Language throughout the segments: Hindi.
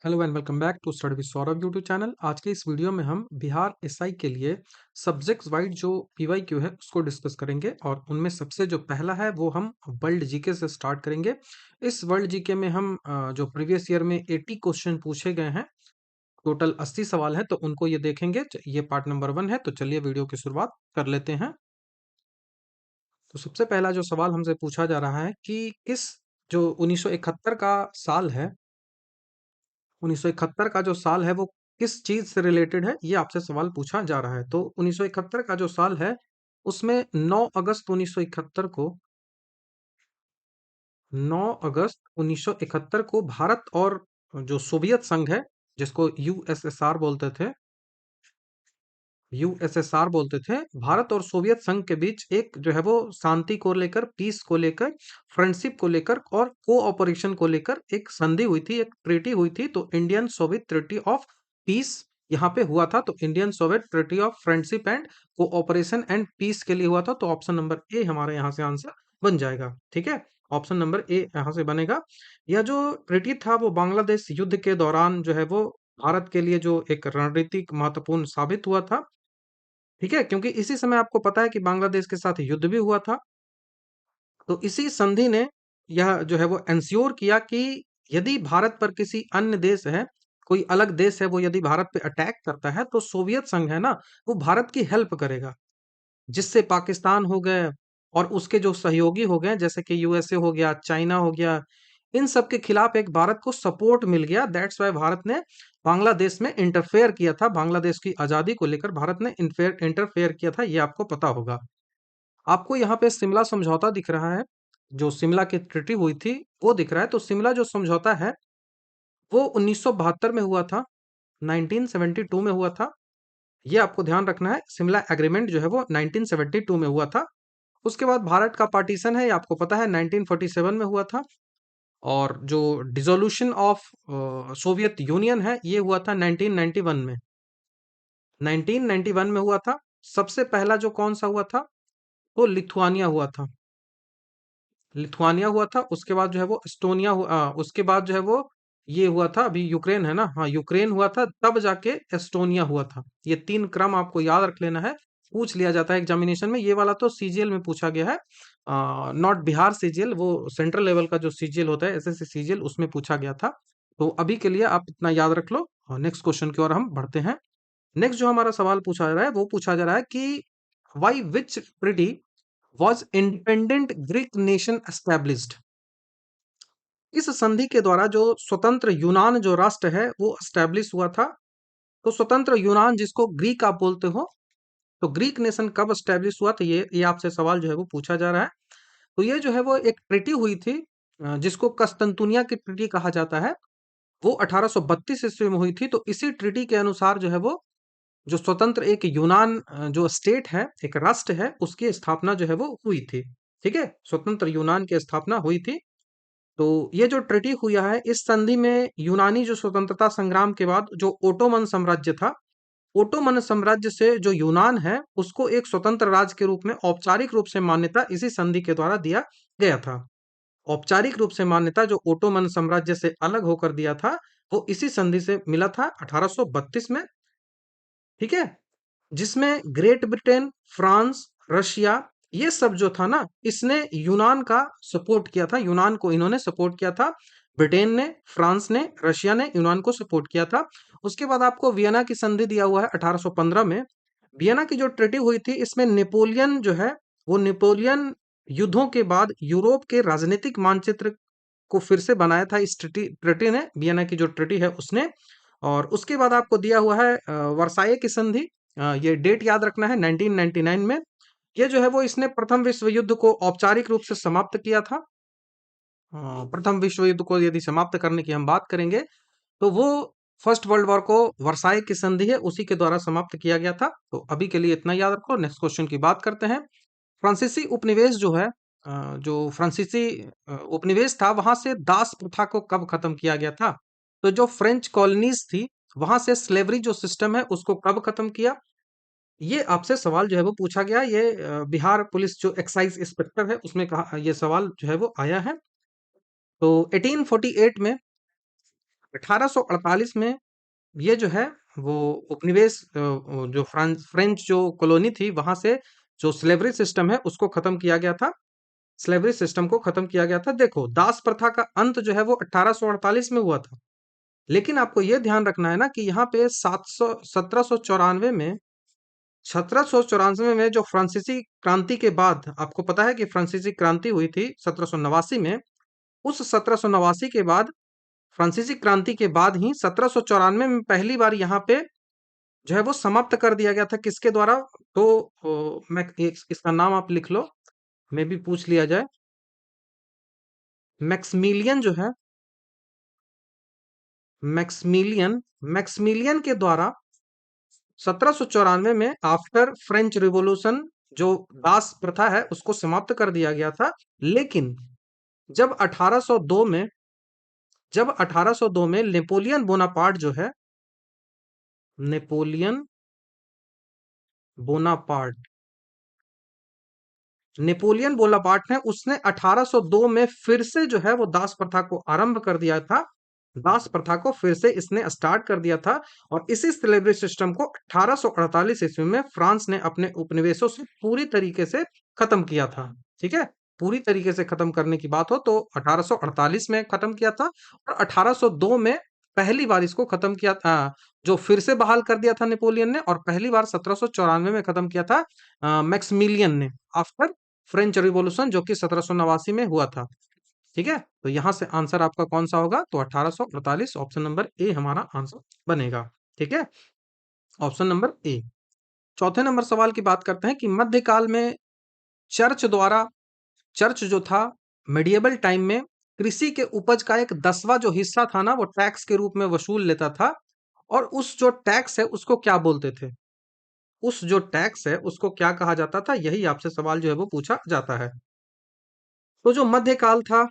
Hello and welcome back to study with Saurabh YouTube channel. आज के इस वीडियो में हम बिहार एसआई के लिए सब्जेक्ट्स वाइज जो पीवाईक्यू है उसको डिस्कस करेंगे और उनमें सबसे जो पहला है वो हम वर्ल्ड जीके से स्टार्ट करेंगे। इस वर्ल्ड जीके में हम जो प्रीवियस ईयर में 80 क्वेश्चन पूछे गए हैं, टोटल 80 सवाल है, तो उनको ये देखेंगे। ये पार्ट नंबर 1 है, तो चलिए वीडियो की शुरुआत कर लेते हैं। तो सबसे पहला जो सवाल हमसे पूछा जा रहा है कि किस जो 1971 का साल है, 1971 का जो साल है वो किस चीज से रिलेटेड है, ये आपसे सवाल पूछा जा रहा है। तो 1971 का जो साल है उसमें 9 अगस्त 1971 को 9 अगस्त 1971 को भारत और जो सोवियत संघ है, जिसको यूएसएसआर बोलते थे, यूएसएसआर बोलते थे, भारत और सोवियत संघ के बीच एक जो है वो शांति को लेकर, पीस को लेकर, फ्रेंडशिप को लेकर और कोऑपरेशन को लेकर एक संधि हुई थी, एक ट्रीटी हुई थी। तो Indian Soviet treaty of peace यहाँ पे हुआ था। तो Indian Soviet treaty of friendship and cooperation and peace के लिए हुआ था। तो ऑप्शन नंबर ए हमारे यहाँ से आंसर बन जाएगा। ठीक है, ऑप्शन नंबर ए यहाँ से बनेगा। यह जो ट्रीटी था वो बांग्लादेश युद्ध के दौरान जो है वो भारत के लिए जो एक रणनीतिक महत्वपूर्ण साबित हुआ था। ठीक है, क्योंकि इसी समय आपको पता है कि बांग्लादेश के साथ युद्ध भी हुआ था। तो इसी संधि ने यह जो है वो एंश्योर किया कि यदि भारत पर किसी अन्य देश है, कोई अलग देश है, वो यदि भारत पे अटैक करता है तो सोवियत संघ है ना, वो भारत की हेल्प करेगा। जिससे पाकिस्तान हो गए और उसके जो सहयोगी हो गए, जैसे कि यूएसए हो गया, चाइना हो गया, इन सब के खिलाफ एक भारत को सपोर्ट मिल गया। दैट्स वाई भारत ने बांग्लादेश में इंटरफेयर किया था। बांग्लादेश की आजादी को लेकर भारत ने इंटरफेयर किया था, ये आपको पता होगा। आपको यहाँ पे शिमला समझौता दिख रहा है, जो शिमला की ट्रीटी हुई थी वो दिख रहा है। तो शिमला जो समझौता है वो 1972 में हुआ था, 1972 में हुआ था। ये आपको ध्यान रखना है, शिमला एग्रीमेंट जो है वो 1972 में हुआ था। उसके बाद भारत का पार्टीशन है, ये आपको पता है, 1947 में हुआ था। और जो डिसोल्यूशन ऑफ सोवियत यूनियन है ये हुआ था 1991 में, 1991 में हुआ था। सबसे पहला जो कौन सा हुआ था, वो लिथुआनिया हुआ था, लिथुआनिया हुआ था। उसके बाद जो है वो एस्टोनिया उसके बाद जो है वो ये हुआ था, अभी यूक्रेन है ना, हाँ यूक्रेन हुआ था, तब जाके एस्टोनिया हुआ था। ये 3 क्रम आपको याद रख लेना है, पूछ लिया जाता है एग्जामिनेशन में। ये वाला तो सीजीएल में पूछा गया है, नॉट बिहार सीजीएल, वो सेंट्रल लेवल का जो सीजीएल होता है, एसएससी सीजीएल, उसमें पूछा गया था। तो अभी के लिए आप इतना याद रख लो और नेक्स्ट क्वेश्चन की ओर हम बढ़ते हैं। नेक्स्ट जो हमारा सवाल पूछा जा रहा है वो पूछा जा रहा है कि why which treaty was independent Greek nation established। इस संधि के द्वारा जो स्वतंत्र यूनान जो राष्ट्र है वो एस्टेब्लिश हुआ था। तो स्वतंत्र यूनान, जिसको ग्रीक आप बोलते हो, तो ग्रीक नेशन कब एस्टेब्लिश हुआ, तो ये आपसे सवाल जो है वो पूछा जा रहा है। तो ये जो है वो एक ट्रीटी हुई थी, जिसको कस्तंतुनिया की ट्रीटी कहा जाता है। वो 1832 ईस्वी में हुई थी। तो इसी ट्रीटी के अनुसार जो है वो जो स्वतंत्र एक यूनान जो स्टेट है, एक राष्ट्र है, उसकी स्थापना जो है वो हुई थी। ठीक है, स्वतंत्र यूनान की स्थापना हुई थी। तो ये जो ट्रीटी हुआ है, इस संधि में यूनानी जो स्वतंत्रता संग्राम के बाद जो ओटोमन साम्राज्य था, ओटोमन साम्राज्य से जो यूनान है उसको एक स्वतंत्र राज्य के रूप में औपचारिक रूप से मान्यता इसी संधि के द्वारा दिया गया था। औपचारिक रूप से मान्यता जो ओटोमन साम्राज्य से अलग होकर दिया था, वो इसी संधि से मिला था 1832 में। ठीक है, जिसमें ग्रेट ब्रिटेन, फ्रांस, रशिया, ये सब जो था ना, इसने यूनान का सपोर्ट किया था, यूनान को इन्होंने सपोर्ट किया था। ब्रिटेन ने, फ्रांस ने, रशिया ने यूनान को सपोर्ट किया था। उसके बाद आपको वियना की संधि दिया हुआ है 1815 में। वियना की जो ट्रीटी हुई थी, इसमें नेपोलियन जो है वो नेपोलियन युद्धों के बाद यूरोप के राजनीतिक मानचित्र को फिर से बनाया था इस ट्रीटी ट्रीटी ने, वियना की जो ट्रीटी है उसने। और उसके बाद आपको दिया हुआ है वर्साये की संधि। ये डेट याद रखना है, 1999 में। ये जो है वो इसने प्रथम विश्व युद्ध को औपचारिक रूप से समाप्त किया था। प्रथम विश्व युद्ध को यदि समाप्त करने की हम बात करेंगे तो वो फर्स्ट वर्ल्ड वॉर को वर्साई की संधि है उसी के द्वारा समाप्त किया गया था। तो अभी के लिए इतना याद रखो, नेक्स्ट क्वेश्चन की बात करते हैं। फ्रांसीसी उपनिवेश जो है, जो फ्रांसीसी उपनिवेश था, वहां से दास प्रथा को कब खत्म किया गया था। तो जो फ्रेंच कॉलोनीज थी, वहां से स्लेवरी जो सिस्टम है उसको कब खत्म किया, ये आपसे सवाल जो है वो पूछा गया। ये बिहार पुलिस जो एक्साइज इंस्पेक्टर है उसमें कहा, ये सवाल जो है वो आया है। तो 1848 में 1848 में ये जो है वो उपनिवेश जो फ्रेंच जो कॉलोनी थी वहां से जो स्लेवरी सिस्टम है उसको खत्म किया गया था। स्लेवरी सिस्टम को खत्म किया गया था। देखो, दास प्रथा का अंत जो है वो 1848 में हुआ था। लेकिन आपको ये ध्यान रखना है ना कि यहाँ पे 1794 में 1794 में जो फ्रांसीसी क्रांति के बाद, आपको पता है कि फ्रांसीसी क्रांति हुई थी 1789 में। उस 1789 के बाद, फ्रांसीसी क्रांति के बाद ही 1794 में पहली बार यहाँ पे जो है वो समाप्त कर दिया गया था। किसके द्वारा? तो मैं इसका नाम आप लिख लो, मे भी पूछ लिया जाए। मैक्समिलियन जो है, मैक्समिलियन मैक्समिलियन के द्वारा 1794 में आफ्टर फ्रेंच रिवॉल्यूशन जो दास प्रथा है उसको समाप्त कर दिया गया था। लेकिन जब 1802 में जब 1802 में नेपोलियन बोनापार्ट जो है, नेपोलियन बोनापार्ट नेपोलियन बोनापार्ट ने उसने 1802 में फिर से जो है वो दास प्रथा को आरंभ कर दिया था। दास प्रथा को फिर से इसने स्टार्ट कर दिया था। और इसी स्लेवरी सिस्टम को 1848 ईस्वी में फ्रांस ने अपने उपनिवेशों से पूरी तरीके से खत्म किया था। ठीक है, पूरी तरीके से खत्म करने की बात हो तो 1848 में खत्म किया था, और 1802 में पहली बार इसको खत्म किया था, जो फिर से बहाल कर दिया था नेपोलियन ने। और पहली बार 1794 में खत्म किया था मैक्समिलियन ने, आफ्टर फ्रेंच रिवॉल्यूशन, जो कि 1789 में हुआ था। ठीक है, तो यहां से आंसर आपका कौन सा होगा? तो 1848, ऑप्शन नंबर ए हमारा आंसर बनेगा। ठीक है, ऑप्शन नंबर ए। चौथे नंबर सवाल की बात करते हैं कि मध्यकाल में चर्च द्वारा, चर्च जो था मेडिएवल टाइम में कृषि के उपज का एक 10वां जो हिस्सा था ना वो टैक्स के रूप में वसूल लेता था। और उस जो टैक्स है उसको क्या बोलते थे? उस जो टैक्स है उसको क्या कहा जाता था? यही आपसे सवाल जो है वो पूछा जाता है। तो जो मध्यकाल था,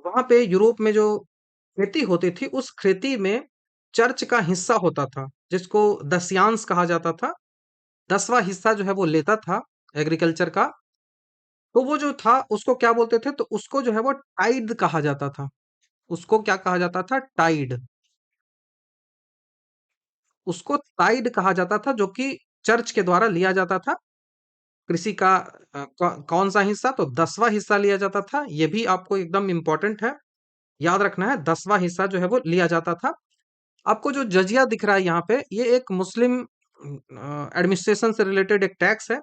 वहां पे यूरोप में जो खेती होती थी उस खेती में चर्च का हिस्सा होता था, जिसको दस्यांश कहा जाता था। 10वां हिस्सा जो है वो लेता था एग्रीकल्चर का। तो वो जो था उसको क्या बोलते थे? तो उसको जो है वो टाइड कहा जाता था। उसको क्या कहा जाता था? टाइड। उसको टाइड कहा जाता था, जो कि चर्च के द्वारा लिया जाता था। कृषि का कौन सा हिस्सा? तो 10वां हिस्सा लिया जाता था। ये भी आपको एकदम इंपॉर्टेंट है, याद रखना है। 10वां हिस्सा जो है वो लिया जाता था। आपको जो जजिया दिख रहा है यहाँ पे, ये एक मुस्लिम एडमिनिस्ट्रेशन से रिलेटेड एक टैक्स है,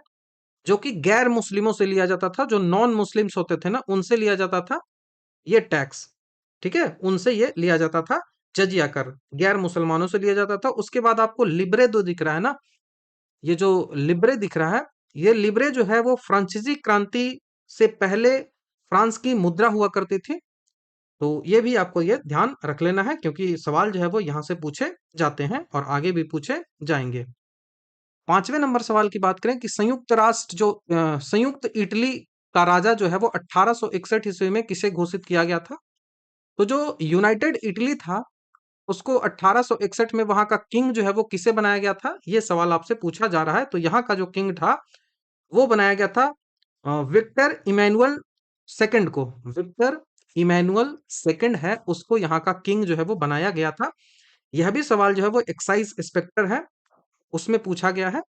जो कि गैर मुस्लिमों से लिया जाता था। जो नॉन मुस्लिम्स होते थे ना उनसे लिया जाता था ये टैक्स। ठीक है, उनसे ये लिया जाता था जजिया कर, गैर मुसलमानों से लिया जाता था। उसके बाद आपको लिब्रे दो दिख रहा है ना, ये जो लिब्रे दिख रहा है, ये लिब्रे जो है वो फ्रांसीसी क्रांति से पहले फ्रांस की मुद्रा हुआ करती थी। तो ये भी आपको ये ध्यान रख लेना है, क्योंकि सवाल जो है वो यहाँ से पूछे जाते हैं और आगे भी पूछे जाएंगे। पांचवें नंबर सवाल की बात करें कि संयुक्त राष्ट्र जो संयुक्त इटली का राजा जो है वो 1861 ईस्वी में किसे घोषित किया गया था? तो जो यूनाइटेड इटली था उसको 1861 में वहां का किंग जो है वो किसे बनाया गया था? ये सवाल आपसे पूछा जा रहा है। तो यहाँ का जो किंग था वो बनाया गया था विक्टर इमैनुअल सेकंड को। विक्टर इमैनुअल सेकंड है, उसको यहाँ का किंग जो है वो बनाया गया था। यह भी सवाल जो है वो एक्साइज इंस्पेक्टर है उसमें पूछा गया है।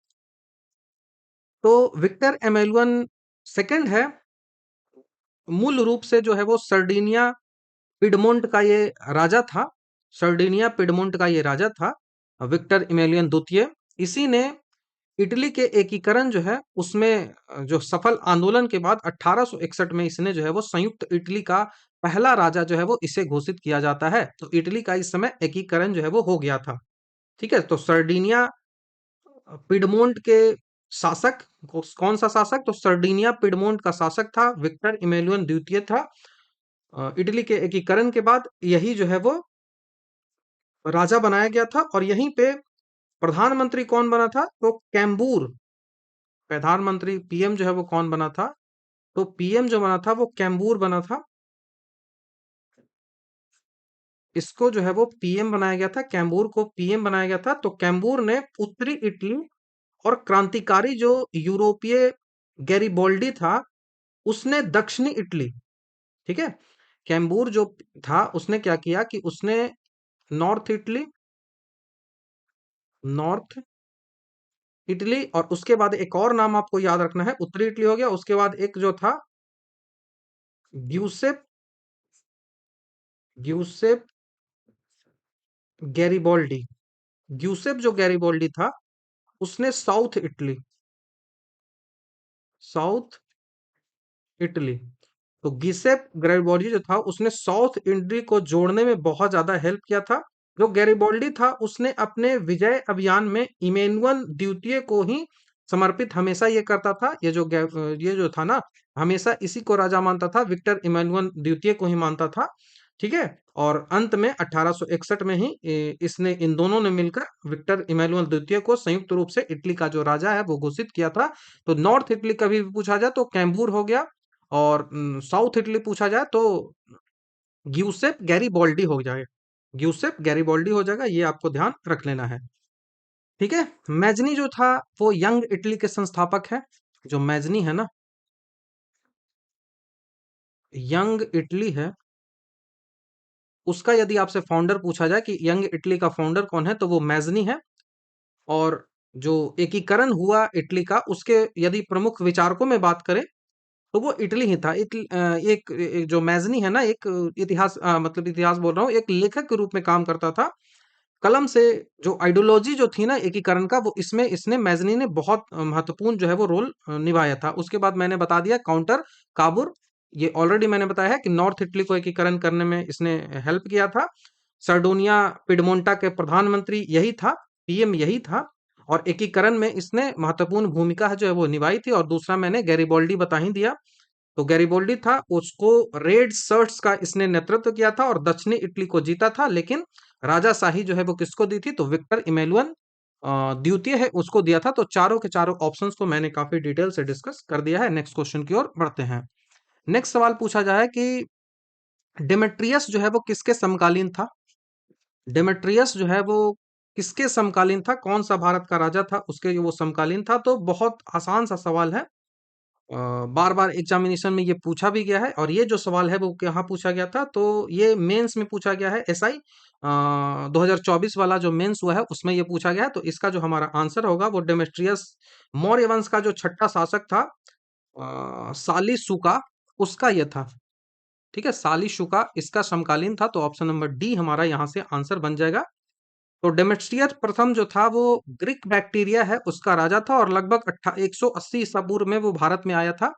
तो विक्टर इमैनुअल सेकंड है, मूल रूप से जो है वो सर्डिनिया पिडमोंट का ये राजा था। सर्डिनिया पिडमोंट का ये राजा था विक्टर इमैनुअल द्वितीय। इसी ने इटली के एकीकरण जो है उसमें जो सफल आंदोलन के बाद 1861 में इसने जो है वो संयुक्त इटली का पहला राजा जो है वो इसे घोषित किया जाता है। तो इटली का इस समय एकीकरण जो है वो हो गया था। ठीक है, तो सर्डिनिया पिडमोंट के शासक कौन सा शासक? तो सर्डिनिया पिडमोंट का शासक था विक्टर इमैनुअल द्वितीय था। इटली के एकीकरण के बाद यही जो है वो राजा बनाया गया था। और यहीं पे प्रधानमंत्री कौन बना था? तो कैम्बूर। प्रधानमंत्री पीएम जो है वो कौन बना था? तो पीएम जो बना था वो कैम्बूर बना था। इसको जो है वो पीएम बनाया गया था, कैम्बूर को पीएम बनाया गया था। तो कैम्बूर ने उत्तरी इटली और क्रांतिकारी जो यूरोपीय गैरिबोल्डी था उसने दक्षिणी इटली, ठीक है, कैम्बूर जो था उसने क्या किया कि उसने नॉर्थ इटली, नॉर्थ इटली, और उसके बाद एक और नाम आपको याद रखना है, उत्तरी इटली हो गया, उसके बाद एक जो था ग्यूसेप, ग्यूसेप गैरिबोल्डी। ग्यूसेप जो गैरिबोल्डी था, उसने साउथ इटली, साउथ इटली, तो गिसेप गैरिबोल्डी जो था उसने साउथ इटली को जोड़ने में बहुत ज्यादा हेल्प किया था। जो गैरिबोल्डी था उसने अपने विजय अभियान में इमेनुअल द्वितीय को ही समर्पित हमेशा ये करता था। ये जो था ना, हमेशा इसी को राजा मानता था, विक्टर इमेनुअल द्वितीय को ही मानता था। ठीक है। और अंत में 1861 में ही इसने, इन दोनों ने मिलकर विक्टर इमैनुअल द्वितीय को संयुक्त रूप से इटली का जो राजा है वो घोषित किया था। तो नॉर्थ इटली कभी भी पूछा जाए तो कैम्बूर हो गया, और साउथ इटली पूछा जाए तो ग्यूसेप गैरिबोल्डी हो जाए, ग्यूसेप गैरिबोल्डी हो जाएगा, ये आपको ध्यान रख लेना है। ठीक है। मैजनी जो था वो यंग इटली के संस्थापक है। जो मैजनी है ना, यंग इटली है, उसका यदि आपसे फाउंडर पूछा जाए कि यंग इटली का फाउंडर कौन है, तो वो मैजनी है। और जो एकीकरण हुआ इटली का, उसके यदि प्रमुख विचारकों में बात करें तो वो इटली ही था। एक जो मैजनी है ना, एक इतिहास, मतलब इतिहास बोल रहा हूँ, एक लेखक के रूप में काम करता था। कलम से जो आइडियोलॉजी जो थी ना एकीकरण का, वो इसमें इसने मैजनी ने बहुत महत्वपूर्ण जो है वो रोल निभाया था। उसके बाद मैंने बता दिया काउंटर काबुर, ये ऑलरेडी मैंने बताया है कि नॉर्थ इटली को एकीकरण करने में इसने हेल्प किया था। सर्डोनिया पिडमोंटा के प्रधानमंत्री यही था, पीएम यही था, और एकीकरण में इसने महत्वपूर्ण भूमिका जो है वो निभाई थी। और दूसरा मैंने गैरिबोल्डी बता ही दिया। तो गैरिबोल्डी था, उसको रेड शर्ट्स का इसने नेतृत्व किया था और दक्षिणी इटली को जीता था। लेकिन राजाशाही जो है वो किसको दी थी, तो विक्टर इमैनुअल द्वितीय है उसको दिया था। तो चारों के चारों ऑप्शंस को मैंने काफी डिटेल से डिस्कस कर दिया है। नेक्स्ट क्वेश्चन की ओर बढ़ते हैं। नेक्स्ट सवाल पूछा जाए कि डेमेट्रियस जो है वो किसके समकालीन था। डेमेट्रियस जो है वो किसके समकालीन था, कौन सा भारत का राजा था उसके वो समकालीन था। तो बहुत आसान सा सवाल है, बार बार एग्जामिनेशन में ये पूछा भी गया है। और ये जो सवाल है वो कहाँ पूछा गया था, तो ये मेंस में पूछा गया है। एसआई 2024 वाला जो मेंस हुआ है उसमें ये पूछा गया है। तो इसका जो हमारा आंसर होगा वो डेमेट्रियस मौर्य वंश का जो छठा शासक था, सालिशुका, उसका ये था। ठीक है, सालिशुका इसका समकालीन था। तो ऑप्शन नंबर डी हमारा यहाँ से आंसर बन जाएगा। तो डेमेट्रियस प्रथम जो था वो ग्रीक बैक्टीरिया है उसका राजा था, और लगभग 180 ईसा पूर्व में वो भारत में आया था।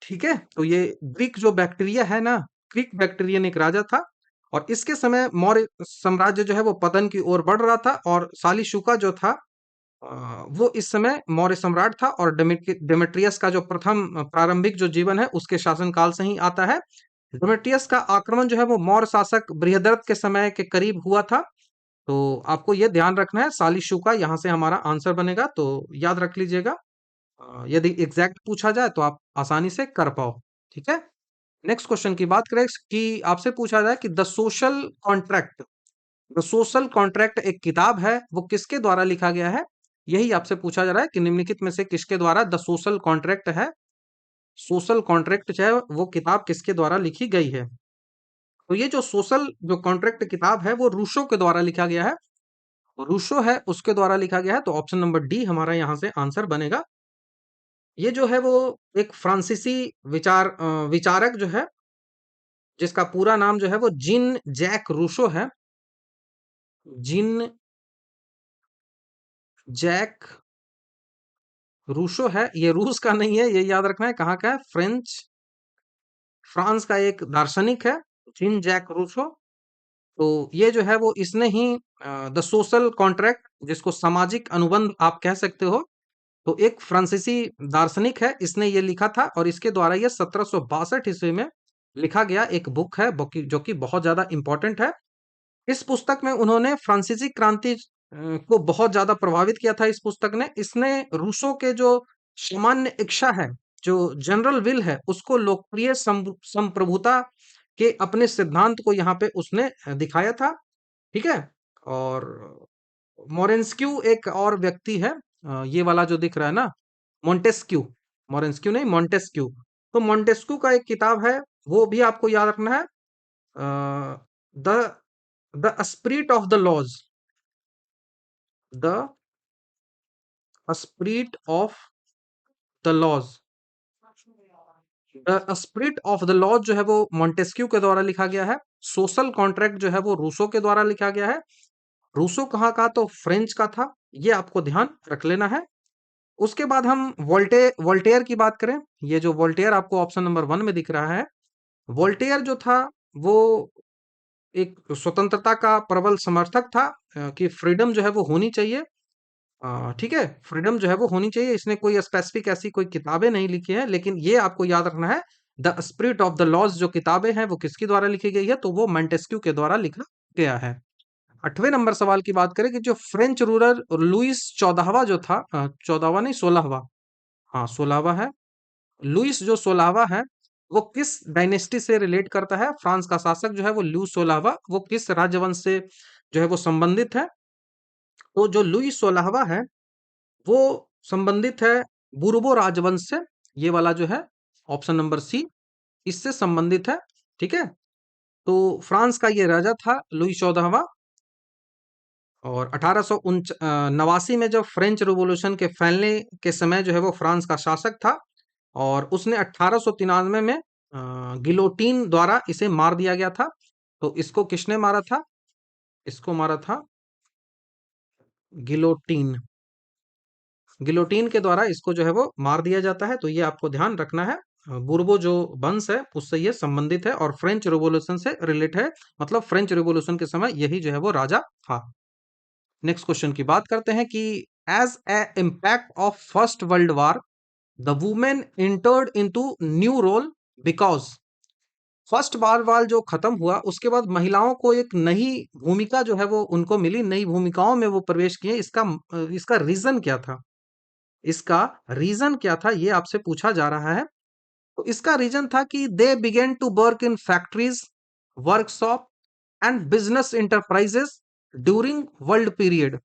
ठीक है, तो ये ग्रीक जो बैक्टीरिया है ना, ग्रीक बैक्टीरियन एक राजा था। और इसके समय मौर्य साम्राज्य जो है वो पतन की ओर बढ़ रहा था, और सालिशुका जो था वो इस समय मौर्य सम्राट था। और डेमेट्रियस का जो प्रथम प्रारंभिक जो जीवन है उसके शासनकाल से ही आता है। डेमेट्रियस का आक्रमण जो है वो मौर्य शासक बृहद्रथ के समय के करीब हुआ था। तो आपको ये ध्यान रखना है, सालिशुका यहाँ से हमारा आंसर बनेगा, तो याद रख लीजिएगा। यदि एग्जैक्ट पूछा जाए तो आप आसानी से कर पाओ। ठीक है। नेक्स्ट क्वेश्चन की बात करें कि आपसे पूछा जाए कि the social contract, the social contract एक किताब है, वो किसके द्वारा लिखा गया है। यही आपसे पूछा जा रहा है कि निम्नलिखित में से किसके द्वारा द सोशल कॉन्ट्रैक्ट है, सोशल कॉन्ट्रैक्ट जो है वो किताब किसके द्वारा लिखी गई है। तो ये जो सोशल जो कॉन्ट्रैक्ट किताब है वो रूसो के द्वारा लिखा गया है, रूसो है उसके द्वारा लिखा गया है। तो ऑप्शन नंबर डी हमारा यहाँ से आंसर बनेगा। ये जो है वो एक फ्रांसीसी विचारक जो है, जिसका पूरा नाम जो है वो जिन जैक रूसो है। जिन जैक रूसो है, ये रूस का नहीं है, ये याद रखना है कहाँ का है, फ्रांस का एक दार्शनिक है, जिन जैक रूसो। तो ये जो है वो इसने ही द सोशल कॉन्ट्रैक्ट, जिसको सामाजिक अनुबंध आप कह सकते हो, तो एक फ्रांसीसी दार्शनिक है, इसने ये लिखा था। और इसके द्वारा ये 1762 ईस्वी में लिखा गया एक बुक है, जो कि बहुत ज्यादा इंपॉर्टेंट है। इस पुस्तक में उन्होंने फ्रांसीसी क्रांति को बहुत ज्यादा प्रभावित किया था। इस पुस्तक ने, इसने रूसो के जो सामान्य इच्छा है, जो जनरल विल है, उसको लोकप्रिय संप्रभुता के अपने सिद्धांत को यहाँ पे उसने दिखाया था। ठीक है। और मोरेंस्क्यू एक और व्यक्ति है, ये वाला जो दिख रहा है ना, मोंटेस्क्यू, मोरेंस्क्यू नहीं, मोंटेस्क्यू। तो मोंटेस्क्यू का एक किताब है, वो भी आपको याद रखना है, the the spirit of the laws, the spirit of the laws, the spirit of the laws जो है वो मोंटेस्क्यू के द्वारा लिखा गया है। सोशल कॉन्ट्रैक्ट जो है वो रूसो के द्वारा लिखा गया है। रूसो कहाँ का, तो फ्रेंच का था। ये आपको ध्यान रख लेना है। उसके बाद हम वोल्टेयर की बात करें। ये जो वोल्टेयर आपको ऑप्शन नंबर 1 में दिख रहा है, वोल्टेयर जो था वो एक स्वतंत्रता का प्रबल समर्थक था, कि फ्रीडम जो है वो होनी चाहिए। ठीक है, फ्रीडम जो है वो होनी चाहिए। इसने कोई स्पेसिफिक ऐसी कोई किताबें नहीं लिखी है, लेकिन ये आपको याद रखना है, the spirit of the laws जो किताबें हैं वो किसके द्वारा लिखी गई है, तो वो मोंटेस्क्यू के द्वारा लिखा गया है। 8वें नंबर सवाल की बात करें कि जो फ्रेंच रूलर लुइस 14वां जो था, 14वां नहीं 16वां, हाँ 16वां है, लुइस जो 16वां है, वो किस डायनेस्टी से रिलेट करता है? फ्रांस का शासक जो है वो लुइस 16वां, वो किस राजवंश से जो है वो संबंधित है? तो जो लुइस 16वां है वो संबंधित है बूर्बो राजवंश से। ये वाला जो है ऑप्शन नंबर सी इससे संबंधित है। ठीक है, तो फ्रांस का ये राजा था लुई 14वां। और 1889 में जब फ्रेंच रिवॉल्यूशन के फैलने के समय जो है वो फ्रांस का शासक था, और उसने 1893 में गिलोटीन द्वारा इसे मार दिया गया था। तो इसको किसने मारा था? इसको मारा था गिलोटीन। गिलोटीन के द्वारा इसको जो है वो मार दिया जाता है। तो ये आपको ध्यान रखना है। बुर्बो जो वंश है उससे ये संबंधित है और फ्रेंच रिवॉल्यूशन से रिलेट है, मतलब फ्रेंच रिवॉल्यूशन के समय यही जो है वो राजा था। नेक्स्ट क्वेश्चन की बात करते हैं कि as a impact of first world war the women entered into new role because. First world war जो खत्म हुआ उसके बाद महिलाओं को एक नई भूमिका जो है वो उनको मिली, नई भूमिकाओं में वो प्रवेश किए। इसका रीजन क्या था? इसका रीजन क्या था ये आपसे पूछा जा रहा है। तो इसका रीजन था कि they began to work in factories, workshop and business enterprises during world period.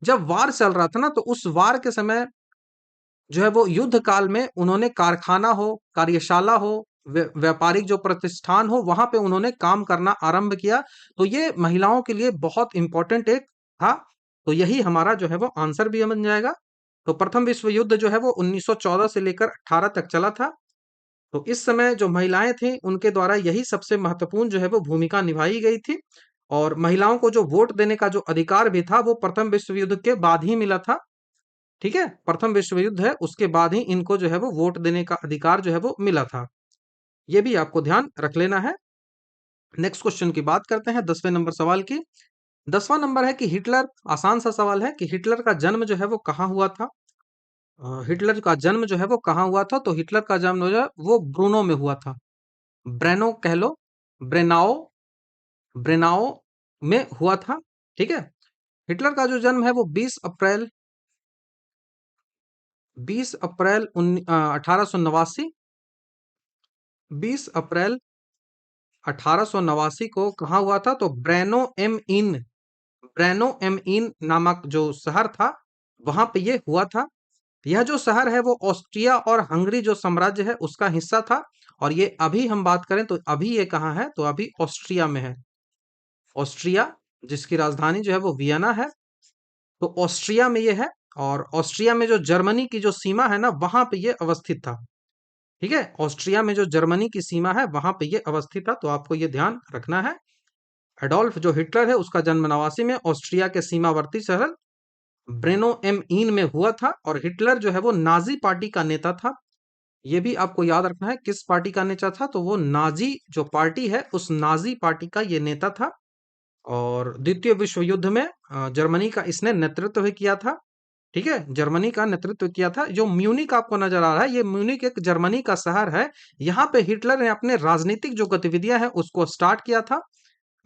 जब वार चल रहा था ना, तो उस वार के समय जो है वो युद्ध काल में उन्होंने कारखाना हो, कार्यशाला हो, व्यापारिक जो प्रतिष्ठान हो, वहां पे उन्होंने काम करना आरंभ किया। तो ये महिलाओं के लिए बहुत इंपॉर्टेंट एक था। तो यही हमारा जो है वो आंसर भी बन जाएगा। तो प्रथम विश्व युद्ध जो है वो 1914 से लेकर 18 तक चला था। तो इस समय जो महिलाएं थी उनके द्वारा यही सबसे महत्वपूर्ण जो है वो भूमिका निभाई गई थी। और महिलाओं को जो वोट देने का जो अधिकार भी था वो प्रथम विश्व युद्ध के बाद ही मिला था। ठीक है, प्रथम विश्व युद्ध है उसके बाद ही इनको जो है वो वोट देने का अधिकार जो है वो मिला था। ये भी आपको ध्यान रख लेना है। नेक्स्ट क्वेश्चन की बात करते हैं 10वें नंबर सवाल की। 10वां नंबर है कि हिटलर, आसान सा सवाल है कि हिटलर का जन्म जो है वो कहाँ हुआ था? हिटलर का जन्म जो है वो कहाँ हुआ था? तो हिटलर का जन्म जो है वो ब्रूनो में हुआ था। ब्रेनो कह लो, ब्रेनाओ, ब्रेनाओ में हुआ था। ठीक है, हिटलर का जो जन्म है वो 20 अप्रैल 1889, 20 अप्रैल 1889 को कहाँ हुआ था? तो ब्रेनो एम इन नामक जो शहर था वहां पे ये हुआ था। यह जो शहर है वो ऑस्ट्रिया और हंगरी जो साम्राज्य है उसका हिस्सा था। और ये अभी हम बात करें तो अभी ये कहाँ है? तो अभी ऑस्ट्रिया में है। ऑस्ट्रिया, जिसकी राजधानी जो है वो वियना है। तो ऑस्ट्रिया में ये है। और ऑस्ट्रिया में जो जर्मनी की जो सीमा है ना वहां पे ये अवस्थित था। ठीक है, ऑस्ट्रिया में जो जर्मनी की सीमा है वहां पे ये अवस्थित था। तो आपको ये ध्यान रखना है। एडोल्फ जो हिटलर है उसका जन्म 89 में ऑस्ट्रिया के सीमावर्ती शहर ब्रेनो एम इन में हुआ था। और हिटलर जो है वो नाजी पार्टी का नेता था। ये भी आपको याद रखना है किस पार्टी का नेता था? तो वो नाजी जो पार्टी है उस नाजी पार्टी का ये नेता था। और द्वितीय विश्व युद्ध में जर्मनी का इसने नेतृत्व भी किया था। ठीक है, जर्मनी का नेतृत्व किया था। जो म्यूनिक आपको नजर आ रहा है, ये म्यूनिक एक जर्मनी का शहर है। यहाँ पे हिटलर ने अपने राजनीतिक जो गतिविधियां हैं उसको स्टार्ट किया था।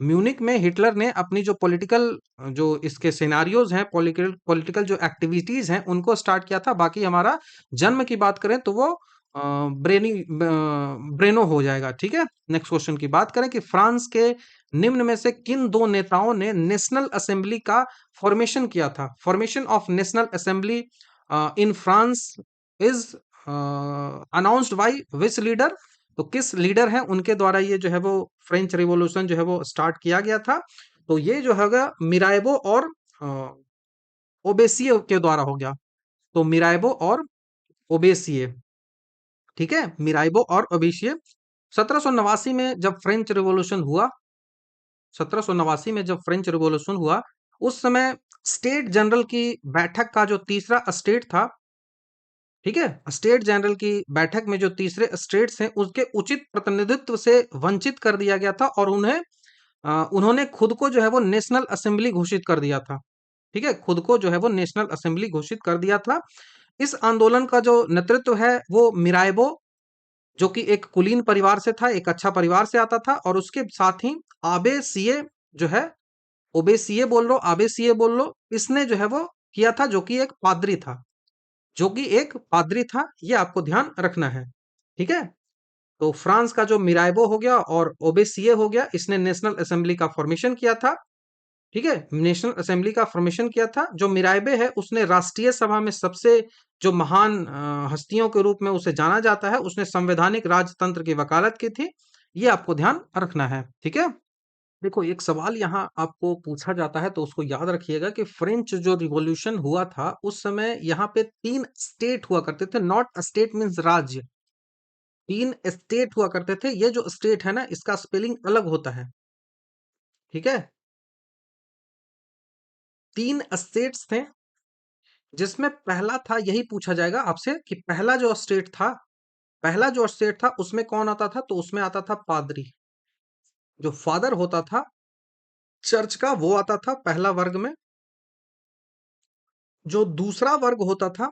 म्यूनिक में हिटलर ने अपनी जो पॉलिटिकल, जो इसके सिनारियोज हैं, पॉलिटिकल पॉलिटिकल जो एक्टिविटीज हैं उनको स्टार्ट किया था। बाकी हमारा जन्म की बात करें तो वो ब्रेनो हो जाएगा। ठीक है, नेक्स्ट क्वेश्चन की बात करें कि फ्रांस के निम्न में से किन दो नेताओं ने नेशनल असेंबली का फॉर्मेशन किया था? Formation of national assembly in France is announced by which leader? तो किस लीडर हैं उनके द्वारा ये जो है वो फ्रेंच रिवॉल्यूशन जो है वो स्टार्ट किया गया था? तो ये जो हैगा मिराइबो और ओबेसिये के द्वारा हो गया। तो मिराइबो और ओबेसिये, ठीक है, मिराइबो और ओबेसिये। 1789 में जब फ्रेंच रिवॉल्यूशन हुआ, 1789 में जब फ्रेंच रिवॉल्यूशन हुआ, उस समय स्टेट जनरल की बैठक का जो तीसरा स्टेट था, ठीक है, स्टेट जनरल की बैठक में जो तीसरे स्टेट्स हैं उसके उचित प्रतिनिधित्व से वंचित कर दिया गया था, और उन्होंने खुद को जो है वो नेशनल असेंबली घोषित कर दिया था। ठीक है, खुद को जो है वो नेशनल असेंबली घोषित कर दिया था। इस आंदोलन का जो नेतृत्व है वो मिराइबो, जो कि एक कुलीन परिवार से था, एक अच्छा परिवार से आता था, और उसके साथ ही आबे सीए जो है, ओबे सीए बोल लो, आबे सीए बोल लो, इसने जो है वो किया था, जो कि एक पादरी था, जो कि एक पादरी था, ये आपको ध्यान रखना है। ठीक है, तो फ्रांस का जो मिराइबो हो गया और ओबेसिये हो गया, इसने नेशनल असेंबली का फॉर्मेशन किया था। ठीक है, नेशनल असेंबली का फॉर्मेशन किया था। जो मिराइबे है उसने राष्ट्रीय सभा में सबसे जो महान हस्तियों के रूप में उसे जाना जाता है, उसने संवैधानिक राजतंत्र की वकालत की थी। ये आपको ध्यान रखना है। ठीक है, देखो एक सवाल यहाँ आपको पूछा जाता है तो उसको याद रखिएगा कि फ्रेंच जो रिवॉल्यूशन हुआ था उस समय यहाँ पे 3 स्टेट हुआ करते थे। नॉट स्टेट मीन्स राज्य, 3 स्टेट हुआ करते थे। ये जो स्टेट है ना, इसका स्पेलिंग अलग होता है। ठीक है, 3 स्टेट्स थे, जिसमें पहला था, यही पूछा जाएगा आपसे कि पहला जो स्टेट था उसमें कौन आता था, तो उसमें आता था पादरी, जो फादर होता था चर्च का, वो आता था पहला वर्ग में। जो दूसरा वर्ग होता था,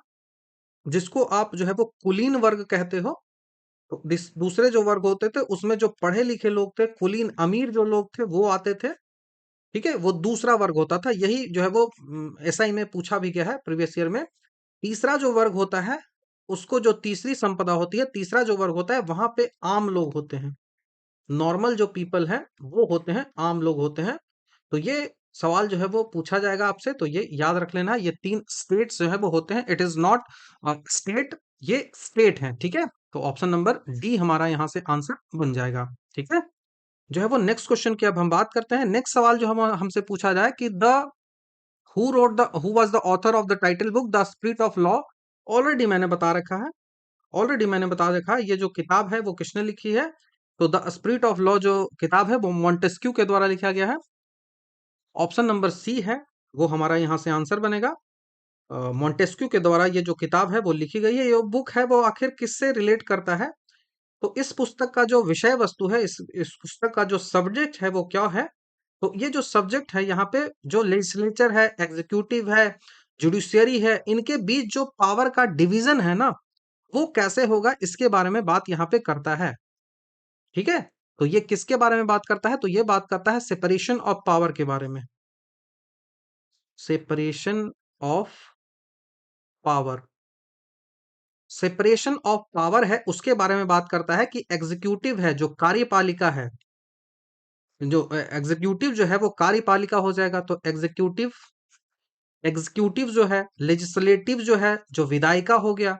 जिसको आप जो है वो कुलीन वर्ग कहते हो, तो दूसरे जो वर्ग होते थे उसमें जो पढ़े लिखे लोग थे, कुलीन अमीर जो लोग थे वो आते थे। ठीक है, वो दूसरा वर्ग होता था। यही जो है वो एसआई में पूछा भी गया है प्रीवियस ईयर में। तीसरा जो वर्ग होता है, उसको जो तीसरी संपदा होती है, तीसरा जो वर्ग होता है वहां पे आम लोग होते हैं, नॉर्मल जो पीपल हैं वो होते हैं, आम लोग होते हैं। तो ये सवाल जो है वो पूछा जाएगा आपसे, तो ये याद रख लेना। ये 3 स्टेट्स जो है वो होते हैं। इट इज नॉट स्टेट, ये स्टेट है। ठीक है, तो ऑप्शन नंबर डी हमारा यहाँ से आंसर बन जाएगा। ठीक है, जो है वो नेक्स्ट क्वेश्चन की अब हम बात करते हैं। नेक्स्ट सवाल जो हम हमसे पूछा जाए कि the who was the author of the title book the spirit of law. Already मैंने बता रखा है, ऑलरेडी मैंने बता रखा है, ये जो किताब है वो किसने लिखी है। तो द स्पिरिट ऑफ लॉ जो किताब है वो मॉन्टेस्क्यू के द्वारा लिखा गया है। ऑप्शन नंबर सी है वो हमारा यहाँ से आंसर बनेगा। मॉन्टेस्क्यू के द्वारा ये जो किताब है वो लिखी गई है। ये बुक है वो आखिर किससे रिलेट करता है, तो इस पुस्तक का जो विषय वस्तु है, इस पुस्तक का जो सब्जेक्ट है वो क्या है। तो ये जो सब्जेक्ट है यहाँ पे, जो लेजिस्लेचर है, एग्जीक्यूटिव है, जुडिशियरी है, इनके बीच जो पावर का डिवीजन है ना, वो कैसे होगा, इसके बारे में बात यहाँ पे करता है। ठीक है, तो ये किसके बारे में बात करता है, तो ये बात करता है सेपरेशन ऑफ पावर के बारे में। Separation of power, separation of power है उसके बारे में बात करता है कि एग्जीक्यूटिव है, जो कार्यपालिका है, जो एग्जीक्यूटिव जो है वो कार्यपालिका हो जाएगा। तो एग्जीक्यूटिव, एग्जीक्यूटिव जो है, लेजिस्लेटिव जो है, जो विधायिका हो गया,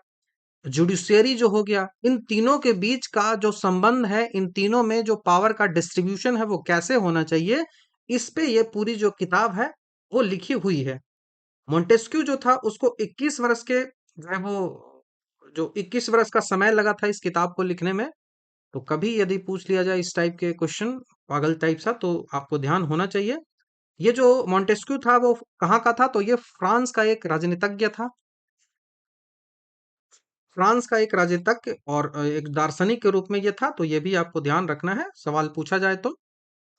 जुडिशियरी जो हो गया, इन तीनों के बीच का जो संबंध है, इन तीनों में जो पावर का डिस्ट्रीब्यूशन है वो कैसे होना चाहिए, इस पे ये पूरी जो किताब है वो लिखी हुई है। मोंटेस्क्यू जो था उसको 21 वर्ष के जो है वो, जो 21 वर्ष का समय लगा था इस किताब को लिखने में। तो कभी यदि पूछ लिया जाए इस टाइप के क्वेश्चन, पागल टाइप सा, तो आपको ध्यान होना चाहिए। ये जो मोंटेस्क्यू था वो कहाँ का था, तो ये फ्रांस का एक राजनीतिज्ञ था, फ्रांस का एक राजनीतिज्ञ और एक दार्शनिक के रूप में ये था। तो ये भी आपको ध्यान रखना है, सवाल पूछा जाए तो।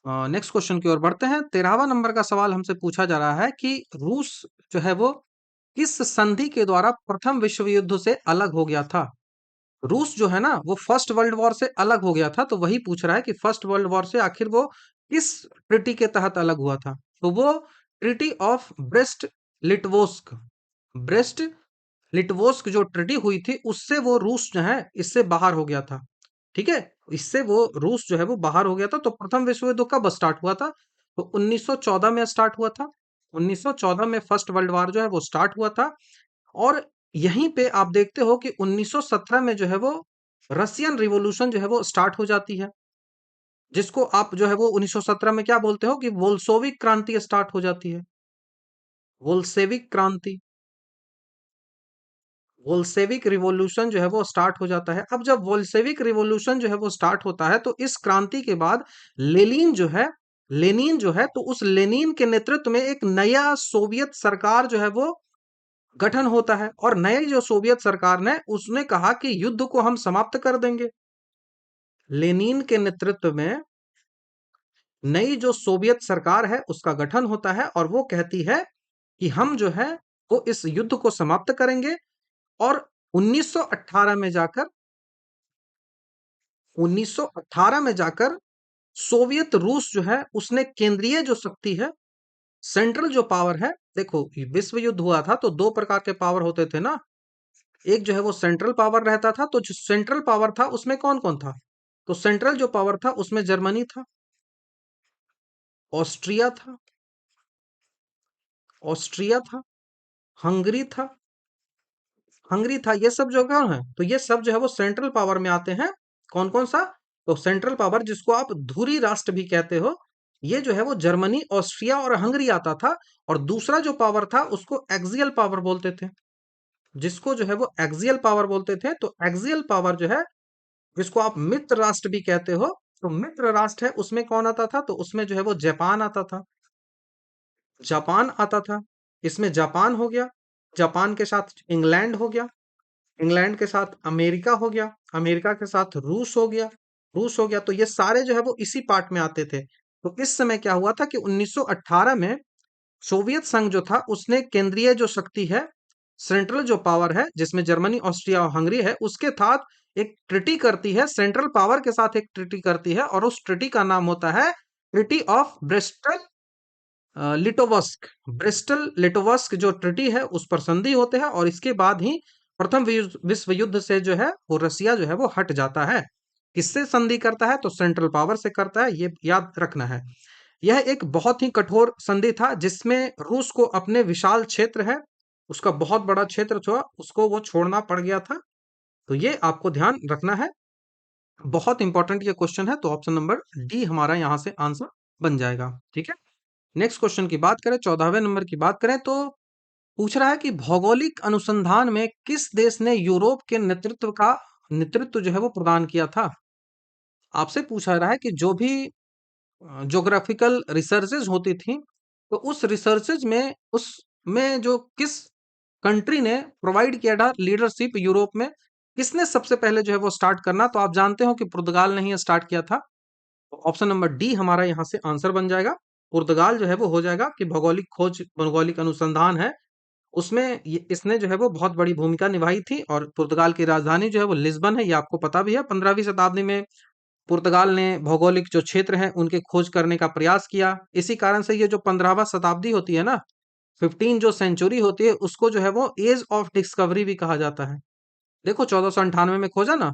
नेक्स्ट क्वेश्चन की ओर बढ़ते हैं। 13वां नंबर का सवाल हमसे पूछा जा रहा है कि रूस जो है वो किस संधि के द्वारा प्रथम विश्व युद्ध से अलग हो गया था। रूस जो है ना वो फर्स्ट वर्ल्ड वॉर से अलग हो गया था, तो वही पूछ रहा है कि फर्स्ट वर्ल्ड वॉर से आखिर वो किस ट्रिटी के तहत अलग हुआ था। तो वो ट्रिटी ऑफ ब्रेस्ट लिटवोस्क, ब्रेस्ट लिटवोस्क जो ट्रिटी हुई थी उससे वो रूस जो है इससे बाहर हो गया था। ठीक है, इससे वो रूस जो है वो बाहर हो गया था। तो प्रथम विश्व युद्ध कब स्टार्ट हुआ था, तो 1914 में स्टार्ट हुआ था। 1914 में फर्स्ट वर्ल्ड वॉर जो है वो स्टार्ट हुआ था। और यहीं पे आप देखते हो कि 1917 में जो है वो रशियन रिवॉल्यूशन जो है वो स्टार्ट हो जाती है। जिसको आप जो है वो 1917 में क्या बोलते हो कि बोल्शोविक क्रांति स्टार्ट हो जाती है। बोल्शेविक क्रांति, बोल्शेविक रिवॉल्यूशन जो है वो स्टार्ट हो जाता है। अब जब बोल्शेविक रिवॉल्यूशन जो है वो स्टार्ट होता है तो इस क्रांति के बाद लेनिन जो है लेनिन जो है तो उस लेनिन के नेतृत्व में एक नया सोवियत सरकार जो है वो गठन होता है, और नई जो सोवियत सरकार ने उसने कहा कि युद्ध को हम समाप्त कर देंगे। लेनिन के नेतृत्व में नई जो सोवियत सरकार है उसका गठन होता है, और वो कहती है कि हम जो है वो इस युद्ध को समाप्त करेंगे। और 1918 में जाकर 1918 में जाकर सोवियत रूस जो है उसने केंद्रीय जो शक्ति है, सेंट्रल जो पावर है, देखो विश्व युद्ध हुआ था तो दो प्रकार के पावर होते थे ना। एक जो है वो सेंट्रल पावर रहता था, तो जो सेंट्रल पावर था उसमें कौन कौन था? तो सेंट्रल जो पावर था उसमें जर्मनी था, ऑस्ट्रिया था, ऑस्ट्रिया था, हंगरी था, हंगरी था। ये सब जो कौन है? तो ये सब जो है वो सेंट्रल पावर में आते हैं। कौन कौन सा? तो सेंट्रल पावर जिसको आप धुरी राष्ट्र भी कहते हो, ये जो है वो जर्मनी, ऑस्ट्रिया और हंगरी आता था। और दूसरा जो पावर था उसको एक्सियल पावर बोलते थे, जिसको जो है वो एक्सियल पावर बोलते थे। तो एक्सियल पावर जो है, जिसको आप मित्र राष्ट्र भी कहते हो, तो मित्र राष्ट्र है उसमें कौन आता था? तो उसमें जो है वो जापान आता था, जापान आता था। इसमें जापान हो गया, जापान के साथ इंग्लैंड हो गया, इंग्लैंड के साथ अमेरिका हो गया, अमेरिका के साथ रूस हो गया, रूस हो गया। तो ये सारे जो है वो इसी पार्ट में आते थे। तो इस समय क्या हुआ था कि 1918 में सोवियत संघ जो था उसने केंद्रीय जो शक्ति है, सेंट्रल जो पावर है जिसमें जर्मनी, ऑस्ट्रिया और हंगरी है, उसके साथ एक ट्रिटी करती है, सेंट्रल पावर के साथ एक ट्रिटी करती है, और उस ट्रिटी का नाम होता है ट्रिटी ऑफ ब्रेस्टल लिटोवस्क। ब्रिस्टल लिटोवस्क जो ट्रिटी है उस पर संधि होते हैं, और इसके बाद ही प्रथम विश्व युद्ध से जो है वो रसिया जो है वो हट जाता है। किससे संधि करता है? तो सेंट्रल पावर से करता है, ये याद रखना है। यह एक बहुत ही कठोर संधि था जिसमें रूस को अपने विशाल क्षेत्र है, उसका बहुत बड़ा क्षेत्र था, उसको वो छोड़ना पड़ गया था। तो ये आपको ध्यान रखना है, बहुत इंपॉर्टेंट ये क्वेश्चन है। तो ऑप्शन नंबर डी हमारा यहाँ से आंसर बन जाएगा। ठीक है, नेक्स्ट क्वेश्चन की बात करें, 14वें नंबर की बात करें, तो पूछ रहा है कि भौगोलिक अनुसंधान में किस देश ने यूरोप के नेतृत्व जो है वो प्रदान किया था? आपसे पूछा रहा है कि जो भी ज्योग्राफिकल रिसर्चेज होती थी, तो उस रिसर्चेज में उसमें जो किस कंट्री ने प्रोवाइड किया था लीडरशिप यूरोप में, किसने सबसे पहले जो है वो स्टार्ट करना? तो आप जानते हो कि पुर्तगाल ने ही स्टार्ट किया था। तो ऑप्शन नंबर डी हमारा यहाँ से आंसर बन जाएगा। पुर्तगाल जो है वो हो जाएगा कि भौगोलिक खोज, भौगोलिक अनुसंधान है उसमें इसने जो है वो बहुत बड़ी भूमिका निभाई थी। और पुर्तगाल की राजधानी जो है वो लिस्बन है, ये आपको पता भी है। 15वीं शताब्दी में पुर्तगाल ने भौगोलिक जो क्षेत्र हैं उनके खोज करने का प्रयास किया। इसी कारण से ये जो 15वां शताब्दी होती है ना, 15 जो सेंचुरी होती है, उसको जो है वो एज ऑफ डिस्कवरी भी कहा जाता है। देखो 1498 में खोजा ना,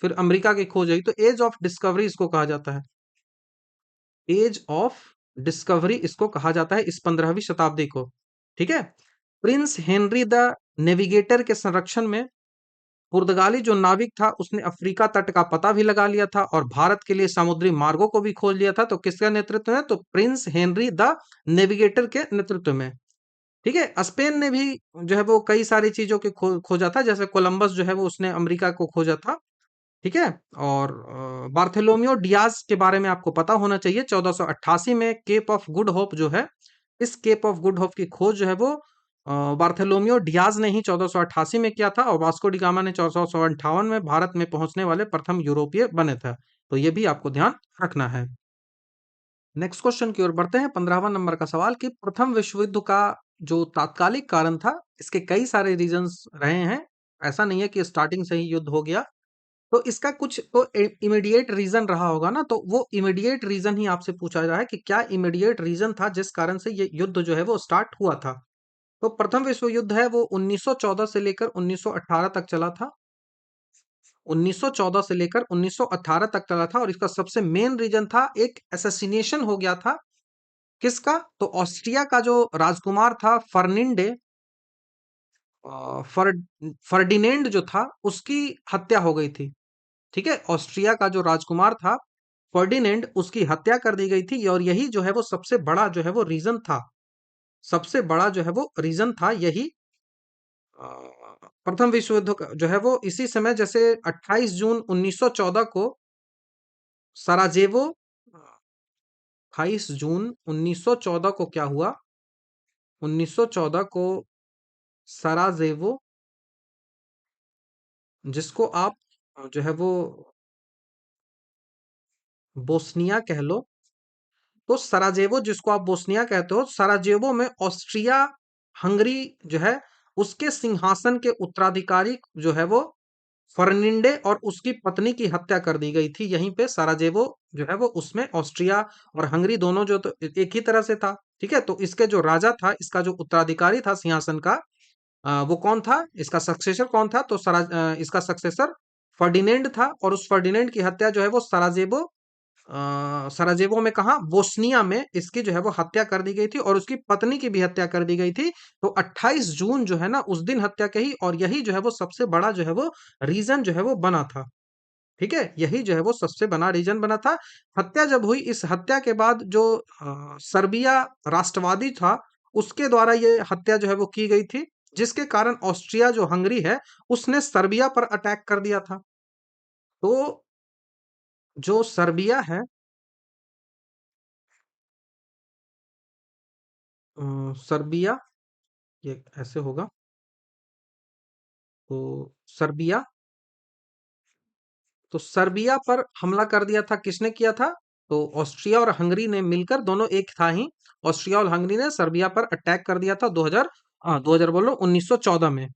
फिर अमेरिका की खोज हुई, तो एज ऑफ डिस्कवरी इसको कहा जाता है। एज ऑफ डिस्कवरी इसको कहा जाता है इस 15वीं शताब्दी को। ठीक है, प्रिंस हेनरी द नेविगेटर के संरक्षण में पुर्तगाली जो नाविक था उसने अफ्रीका तट का पता भी लगा लिया था और भारत के लिए समुद्री मार्गों को भी खोज लिया था। तो किसका नेतृत्व में? तो प्रिंस हेनरी द नेविगेटर के नेतृत्व में। ठीक है, स्पेन ने भी जो है वो कई सारी चीजों के खोजा था, जैसे कोलंबस जो है वो उसने अमेरिका को खोजा था। ठीक है, और बार्थोलोम्यू डियाज के बारे में आपको पता होना चाहिए। 1488 में केप ऑफ गुड होप जो है, इस केप ऑफ गुड होप की खोज जो है वो बार्थोलोम्यू डियाज ने ही 1488 में किया था, और वास्को डी गामा ने 1458 में भारत में पहुंचने वाले प्रथम यूरोपीय बने थे। तो ये भी आपको ध्यान रखना है। नेक्स्ट क्वेश्चन की ओर बढ़ते हैं। 15वां नंबर का सवाल कि प्रथम विश्व युद्ध का जो तात्कालिक कारण था, इसके कई सारे रीजंस रहे हैं, ऐसा नहीं है कि स्टार्टिंग से ही युद्ध हो गया। तो इसका कुछ तो इमीडिएट रीजन रहा होगा ना, तो वो इमीडिएट रीजन ही आपसे पूछा जा रहा है कि क्या इमीडिएट रीजन था जिस कारण से ये युद्ध जो है वो स्टार्ट हुआ था। तो प्रथम विश्व युद्ध है वो 1914 से लेकर 1918 तक चला था। 1914 से लेकर 1918 तक चला था, और इसका सबसे मेन रीजन था एक असैसिनेशन हो गया था। किसका? तो ऑस्ट्रिया का जो राजकुमार था फर्निंडे, फर फर्डिनेंड जो था उसकी हत्या हो गई थी। ठीक है, ऑस्ट्रिया का जो राजकुमार था फर्डिनेंड उसकी हत्या कर दी गई थी और यही जो है वो सबसे बड़ा जो है वो रीजन था, सबसे बड़ा जो है वो रीजन था यही। अ, प्रथम विश्व युद्ध जो है वो इसी समय जैसे 28 जून 1914 को सराजेवो, 28 जून 1914 को क्या हुआ, 1914 को सराजेवो, जिसको आप जो है वो बोस्निया कह लो, तो सराजेवो जिसको आप बोस्निया कहते हो, सराजेवो में ऑस्ट्रिया हंगरी जो है उसके सिंहासन के उत्तराधिकारी जो है वो फर्निंडे और उसकी पत्नी की हत्या कर दी गई थी यहीं पे सराजेवो जो है वो, उसमें ऑस्ट्रिया और हंगरी दोनों जो तो एक ही तरह से था। ठीक है, तो इसके जो राजा था, इसका जो उत्तराधिकारी था सिंहासन का, वो कौन था, इसका सक्सेसर कौन था, तो इसका सक्सेसर फर्डिनेंड था और उस फर्डिनेंड की हत्या जो है वो सराजेवो में कहा, बोस्निया में इसकी जो है वो हत्या कर दी गई थी और उसकी पत्नी की भी हत्या कर दी गई थी। तो 28 जून जो है ना उस दिन हत्या कही और यही जो है वो सबसे बड़ा जो है वो रीजन जो है वो बना था। ठीक है, यही जो है वो सबसे बड़ा रीजन बना था। हत्या जब हुई, इस हत्या के बाद जो सर्बिया राष्ट्रवादी था उसके द्वारा ये हत्या जो है वो की गई थी, जिसके कारण ऑस्ट्रिया जो हंगरी है उसने सर्बिया पर अटैक कर दिया था। तो जो सर्बिया है, सर्बिया, ये ऐसे होगा, तो सर्बिया, तो सर्बिया पर हमला कर दिया था, किसने किया था, तो ऑस्ट्रिया और हंगरी ने मिलकर, दोनों एक था ही, ऑस्ट्रिया और हंगरी ने सर्बिया पर अटैक कर दिया था 2000, 2000 बोलो 1914 में,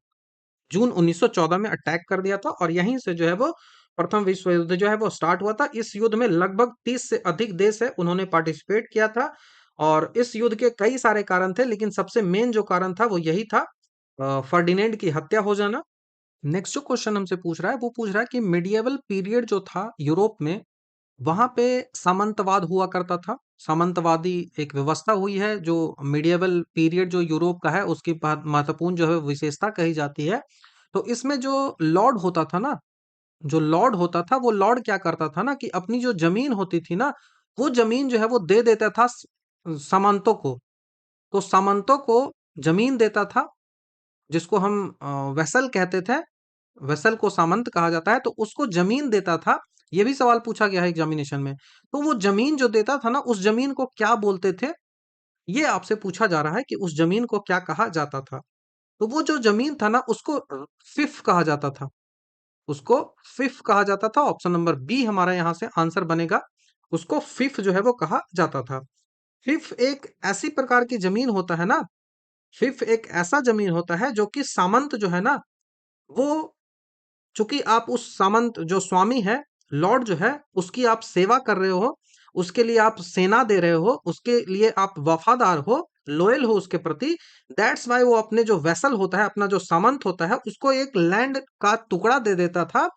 जून 1914 में अटैक कर दिया था और यहीं से जो है वो प्रथम विश्व युद्ध जो है वो स्टार्ट हुआ था। इस युद्ध में लगभग 30 से अधिक देश है उन्होंने पार्टिसिपेट किया था और इस युद्ध के कई सारे कारण थे, लेकिन सबसे मेन जो कारण था वो यही था, फर्डिनेंड की हत्या हो जाना। नेक्स्ट जो क्वेश्चन हमसे पूछ रहा है वो पूछ रहा है कि मिडिएवल पीरियड जो था यूरोप में, वहां पे सामंतवाद हुआ करता था, सामंतवादी एक व्यवस्था हुई है जो मिडिएवल पीरियड जो यूरोप का है उसकी महत्वपूर्ण जो है विशेषता कही जाती है। तो इसमें जो लॉर्ड होता था ना, जो लॉर्ड होता था वो लॉर्ड क्या करता था ना कि अपनी जो जमीन होती थी ना, वो जमीन जो है वो दे देता था सामंतों को। तो सामंतों को जमीन देता था, जिसको हम वेसल कहते थे, वेसल को सामंत कहा जाता है, तो उसको जमीन देता था। ये भी सवाल पूछा गया है एग्जामिनेशन में। तो वो जमीन जो देता था ना, उस जमीन को क्या बोलते थे, ये आपसे पूछा जा रहा है कि उस जमीन को क्या कहा जाता था। तो वो जो जमीन था ना उसको फिफ कहा जाता था, उसको फिफ कहा जाता था। ऑप्शन नंबर बी हमारा यहाँ से आंसर बनेगा, उसको फिफ जो है वो कहा जाता था। फिफ एक ऐसी प्रकार की जमीन होता है ना, फिफ एक ऐसा जमीन होता है जो कि सामंत जो है ना, वो, चूंकि आप उस सामंत जो स्वामी है, लॉर्ड जो है, उसकी आप सेवा कर रहे हो, उसके लिए आप सेना दे रहे हो, उसके लिए आप वफादार हो, लॉयल हो उसके प्रति, दैट्स वाई वो अपने जो वेसल होता है, अपना जो सामंत होता है, उसको एक लैंड का टुकड़ा दे देता था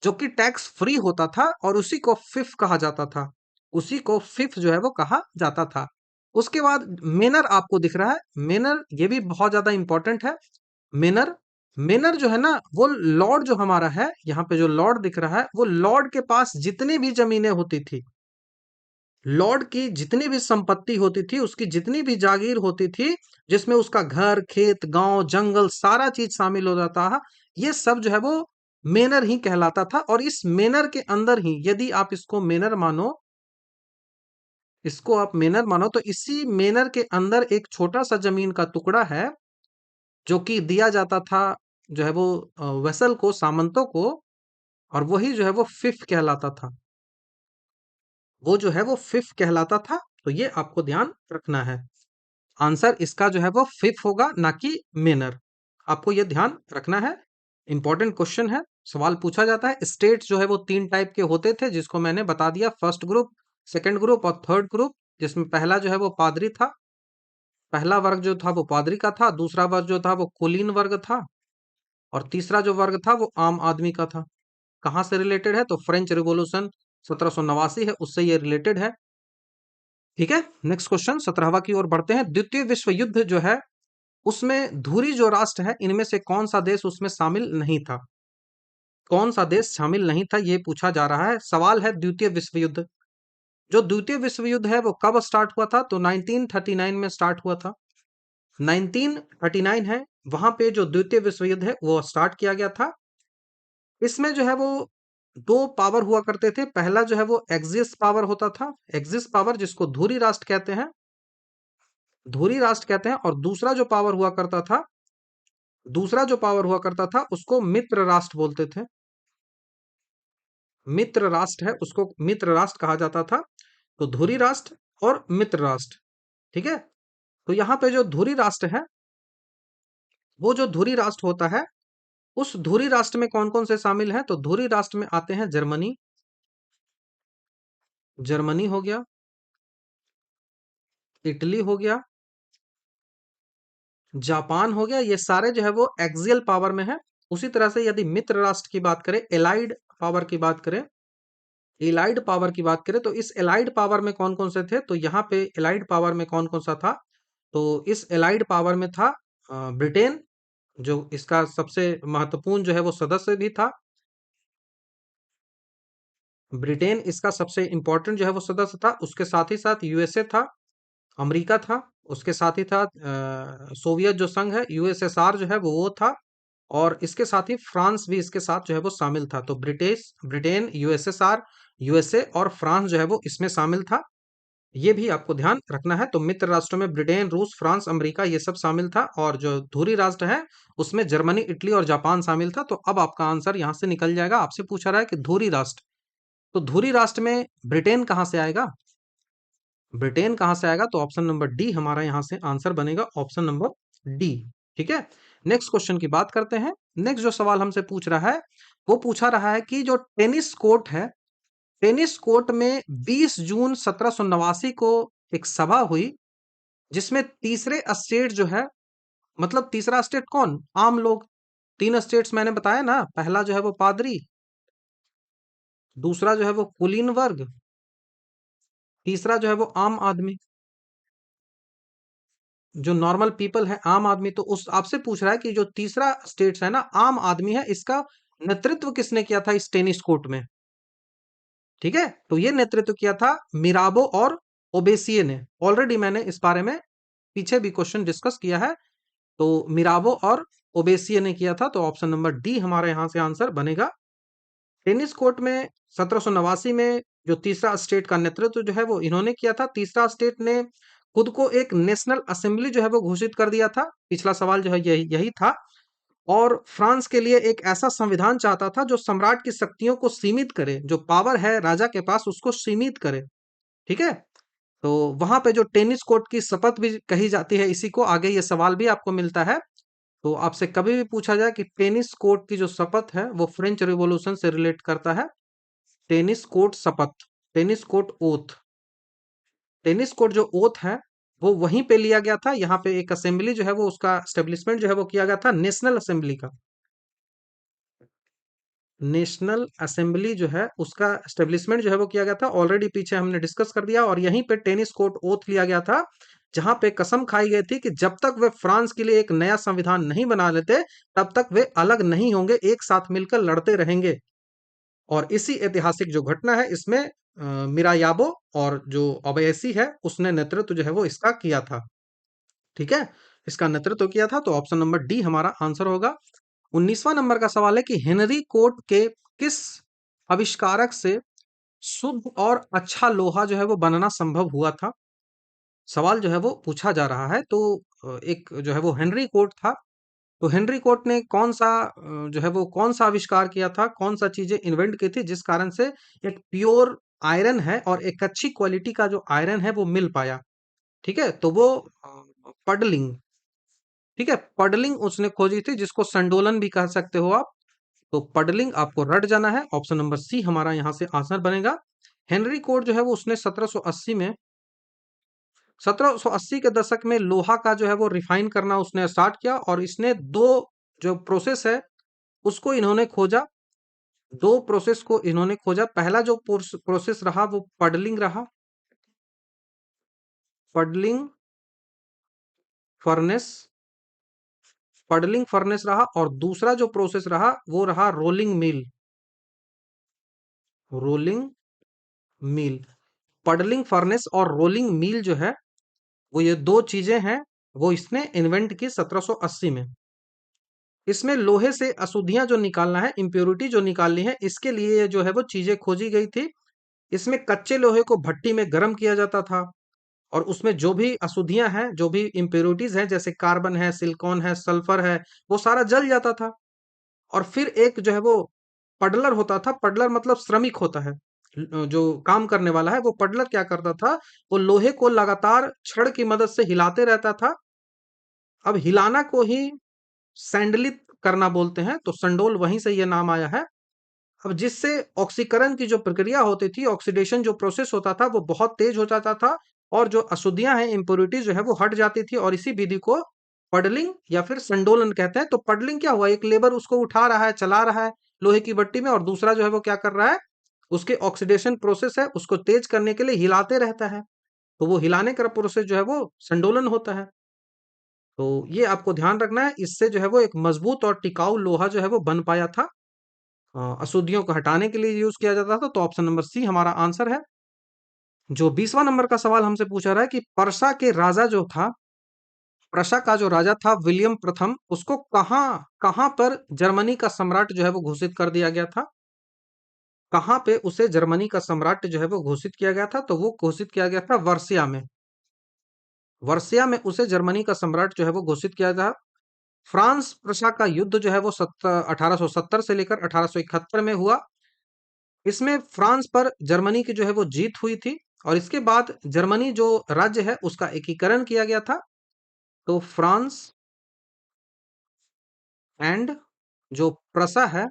जो कि टैक्स फ्री होता था और उसी को फिफ कहा जाता था, उसी को फिफ जो है वो कहा जाता था। उसके बाद मेनर आपको दिख रहा है, मेनर ये भी बहुत ज्यादा इंपॉर्टेंट है। मेनर, मेनर जो है ना वो लॉर्ड जो हमारा है, यहाँ पे जो लॉर्ड दिख रहा है वो लॉर्ड के पास जितनी भी जमीनें होती थी, लॉर्ड की जितनी भी संपत्ति होती थी, उसकी जितनी भी जागीर होती थी, जिसमें उसका घर, खेत, गांव, जंगल सारा चीज शामिल हो जाता है, ये सब जो है वो मेनर ही कहलाता था। और इस मेनर के अंदर ही, यदि आप इसको मेनर मानो, इसको आप मेनर मानो, तो इसी मेनर के अंदर एक छोटा सा जमीन का टुकड़ा है जो कि दिया जाता था जो है वो वेसल को, सामंतों को, और वही जो है वो फिफ कहलाता था, वो जो है वो फिफ कहलाता था। तो ये आपको ध्यान रखना है, आंसर इसका जो है वो फिफ होगा, ना कि मेनर। आपको ये ध्यान रखना है, इंपॉर्टेंट क्वेश्चन है, सवाल पूछा जाता है। स्टेट जो है वो तीन टाइप के होते थे जिसको मैंने बता दिया, फर्स्ट ग्रुप, सेकंड ग्रुप और थर्ड ग्रुप, जिसमें पहला जो है वो पादरी था, पहला वर्ग जो था वो पादरी का था, दूसरा वर्ग जो था वो कुलीन वर्ग था और तीसरा जो वर्ग था वो आम आदमी का था। कहाँ से रिलेटेड है, तो फ्रेंच रिवॉल्यूशन 1789 है, उससे ये रिलेटेड है। ठीक है, नेक्स्ट क्वेश्चन 17वां की ओर बढ़ते हैं। द्वितीय विश्व युद्ध जो है उसमें धुरी जो राष्ट्र है, इनमें से कौन सा देश उसमें शामिल नहीं था, कौन सा देश शामिल नहीं था, ये पूछा जा रहा है। सवाल है द्वितीय विश्व युद्ध, जो द्वितीय विश्व युद्ध है वो कब स्टार्ट हुआ था? तो 1939 में स्टार्ट हुआ था। 1939 है, वहां पे जो द्वितीय विश्व युद्ध है वो स्टार्ट किया गया था। इसमें जो है वो दो पावर हुआ करते थे। पहला जो है वो एक्सिस पावर होता था, एक्सिस पावर जिसको धुरी राष्ट्र कहते हैं, धुरी राष्ट्र कहते हैं। और दूसरा जो पावर हुआ करता था उसको मित्र राष्ट्र बोलते थे। मित्र राष्ट्र है, उसको मित्र राष्ट्र कहा जाता था। तो धुरी राष्ट्र और मित्र राष्ट्र, ठीक है। तो यहाँ पे जो धुरी राष्ट्र है, वो जो धुरी राष्ट्र होता है, उस धुरी राष्ट्र में कौन कौन से शामिल हैं? तो धुरी राष्ट्र में आते हैं जर्मनी, जर्मनी हो गया, इटली हो गया, जापान हो गया। ये सारे जो है वो एक्सियल पावर में है। उसी तरह से यदि मित्र राष्ट्र की बात करें, एलाइड पावर की बात करें, एलाइड पावर की बात करें, तो इस एलाइड पावर में कौन कौन से थे? तो यहाँ पे एलाइड पावर में कौन कौन सा था? तो इस एलाइड पावर में था ब्रिटेन, जो इसका सबसे महत्वपूर्ण जो है वो सदस्य भी था। ब्रिटेन इसका सबसे इंपॉर्टेंट जो है वो सदस्य था। उसके साथ ही साथ यूएसए था, अमेरिका था। उसके साथ ही था सोवियत जो संघ है, यूएसएसआर जो है वो था। और इसके साथ ही फ्रांस भी इसके साथ जो है वो शामिल था। तो ब्रिटेन, यूएसएसआर, यूएसए और फ्रांस जो है वो इसमें शामिल था। ये भी आपको ध्यान रखना है। तो मित्र राष्ट्रों में ब्रिटेन, रूस, फ्रांस, अमेरिका ये सब शामिल था। और जो धुरी राष्ट्र है उसमें जर्मनी, इटली और जापान शामिल था। तो अब आपका आंसर यहाँ से निकल जाएगा। आपसे पूछा रहा है कि धुरी राष्ट्र, तो धुरी राष्ट्र में ब्रिटेन कहाँ से आएगा? ब्रिटेन कहाँ से आएगा? तो ऑप्शन नंबर डी हमारा यहाँ से आंसर बनेगा, ऑप्शन नंबर डी। ठीक है। नेक्स्ट क्वेश्चन की बात करते हैं। नेक्स्ट जो सवाल हमसे पूछ रहा है, वो पूछा रहा है कि जो टेनिस कोर्ट है, टेनिस कोर्ट में 20 जून 1789 को एक सभा हुई, जिसमें तीसरे स्टेट जो है, मतलब तीसरा स्टेट कौन? आम लोग। तीन स्टेट्स मैंने बताया ना, पहला जो है वो पादरी, दूसरा जो है वो कुलीन वर्ग, तीसरा जो है वो आम आदमी, जो नॉर्मल पीपल है, आम आदमी। तो उस आपसे पूछ रहा है कि जो तीसरा स्टेट्स है ना, आम आदमी है, इसका नेतृत्व किसने किया था इस टेनिस कोर्ट में? ठीक है। तो ये नेतृत्व किया था मिराबो और ओबेसिये ने। ऑलरेडी मैंने इस बारे में पीछे भी क्वेश्चन डिस्कस किया है। तो मिराबो और ओबेसिये ने किया था। तो ऑप्शन नंबर डी हमारे यहां से आंसर बनेगा। टेनिस कोर्ट में 1789 में जो तीसरा स्टेट का नेतृत्व जो है वो इन्होंने किया था। तीसरा स्टेट ने खुद को एक नेशनल असेंबली जो है वो घोषित कर दिया था। पिछला सवाल जो है यही यही था। और फ्रांस के लिए एक ऐसा संविधान चाहता था जो सम्राट की शक्तियों को सीमित करे, जो पावर है राजा के पास उसको सीमित करे। ठीक है। तो वहां पे जो टेनिस कोर्ट की शपथ भी कही जाती है, इसी को आगे ये सवाल भी आपको मिलता है। तो आपसे कभी भी पूछा जाए कि टेनिस कोर्ट की जो शपथ है वो फ्रेंच रिवॉल्यूशन से रिलेट करता है। टेनिस कोर्ट शपथ, tennis court oath, tennis court जो ओथ है वो वहीं पे लिया गया था। यहाँ पे एक असेंबली जो है वो उसका स्टेब्लिशमेंट जो है वो किया गया था, नेशनल असेंबली का। नेशनल असेंबली जो है उसका स्टेब्लिशमेंट जो है वो किया गया था। ऑलरेडी पीछे हमने डिस्कस कर दिया। और यहीं पे टेनिस कोर्ट ओथ लिया गया था, जहां पे कसम खाई गई थी कि जब तक वे फ्रांस के लिए एक नया संविधान नहीं बना लेते, तब तक वे अलग नहीं होंगे, एक साथ मिलकर लड़ते रहेंगे। और इसी ऐतिहासिक जो घटना है इसमें मिरायाबो और जो ओबेसी है उसने नेतृत्व जो है वो इसका किया था। ठीक है। इसका नेतृत्व किया था। तो ऑप्शन नंबर डी हमारा आंसर होगा। 19वां नंबर का सवाल है कि हेनरी कोर्ट के किस आविष्कारक से शुद्ध और अच्छा लोहा जो है वो बनना संभव हुआ था? सवाल जो है वो पूछा जा रहा है। तो एक जो है वो हेनरी कोर्ट था। तो हेनरी कोर्ट ने कौन सा जो है वो कौन सा आविष्कार किया था, कौन सा चीजें इन्वेंट की थी जिस कारण से एक प्योर आयरन है और एक अच्छी क्वालिटी का जो आयरन है वो मिल पाया? ठीक है। तो वो पडलिंग, ठीक है, पडलिंग उसने खोजी थी, जिसको संडोलन भी कह सकते हो आप। तो पडलिंग आपको रट जाना है। ऑप्शन नंबर सी हमारा यहाँ से आंसर बनेगा। हेनरी कोड जो है वो उसने 1780 में, 1780 के दशक में लोहा का जो है वो रिफाइन करना उसने स्टार्ट किया। और इसने दो जो प्रोसेस है उसको इन्होंने खोजा, दो प्रोसेस को इन्होंने खोजा। पहला जो प्रोसेस रहा वो पडलिंग रहा, पडलिंग फर्नेस, पडलिंग फर्नेस रहा। और दूसरा जो प्रोसेस रहा वो रहा rolling mill, rolling mill. Puddling furnace और रोलिंग मिल जो है, वो ये दो चीजें हैं, वो इसने इन्वेंट की 1780 में। इसमें लोहे से अशुद्धियां जो निकालना है, इम्प्योरिटी जो निकालनी है, इसके लिए ये जो है वो चीजें खोजी गई थी। इसमें कच्चे लोहे को भट्टी में गर्म किया जाता था, और उसमें जो भी अशुद्धियां हैं, जो भी इम्प्योरिटीज हैं, जैसे कार्बन है, सिलिकॉन है, सल्फर है, वो सारा जल जाता था। और फिर एक जो है वो पडलर होता था। पडलर मतलब श्रमिक होता है, जो काम करने वाला है, वो पडलर क्या करता था, वो लोहे को लगातार छड़ की मदद से हिलाते रहता था। अब हिलाना को ही सैंडलित करना बोलते हैं, तो संडोल वहीं से ये नाम आया है। अब जिससे ऑक्सीकरण की जो प्रक्रिया होती थी, ऑक्सीडेशन जो प्रोसेस होता था, वो बहुत तेज हो जाता था, और जो अशुद्धियां हैं, इम्प्योरिटीज जो है वो हट जाती थी, और इसी विधि को पडलिंग या फिर संडोलन कहते हैं। तो पडलिंग क्या हुआ, एक लेबर उसको उठा रहा है, चला रहा है लोहे की भट्टी में, और दूसरा जो है वो क्या कर रहा है, उसके ऑक्सीडेशन प्रोसेस है उसको तेज करने के लिए हिलाते रहता है। तो वो हिलाने का प्रोसेस जो है वो संडोलन होता है। तो ये आपको ध्यान रखना है, इससे जो है वो एक मजबूत और टिकाऊ लोहा जो है वो बन पाया था। अशुद्धियों को हटाने के लिए यूज किया जाता था। तो ऑप्शन नंबर सी हमारा आंसर है। जो 20वां नंबर का सवाल हमसे पूछा रहा है कि पर्सा के राजा जो था, पर्सा का जो राजा था विलियम प्रथम, उसको कहाँ कहाँ पर जर्मनी का सम्राट जो है वो घोषित कर दिया गया था। कहाँ पे उसे जर्मनी का सम्राट जो है वो घोषित किया गया था, तो वो घोषित किया गया था वर्सिया में। वर्सिया में उसे जर्मनी का सम्राट जो है वो घोषित किया था। फ्रांस प्रशा का युद्ध जो है वो 1870 से लेकर 1871 में हुआ। इसमें फ्रांस पर जर्मनी की जो है वो जीत हुई थी, और इसके बाद जर्मनी जो राज्य है उसका एकीकरण किया गया था। तो फ्रांस एंड जो प्रसा है,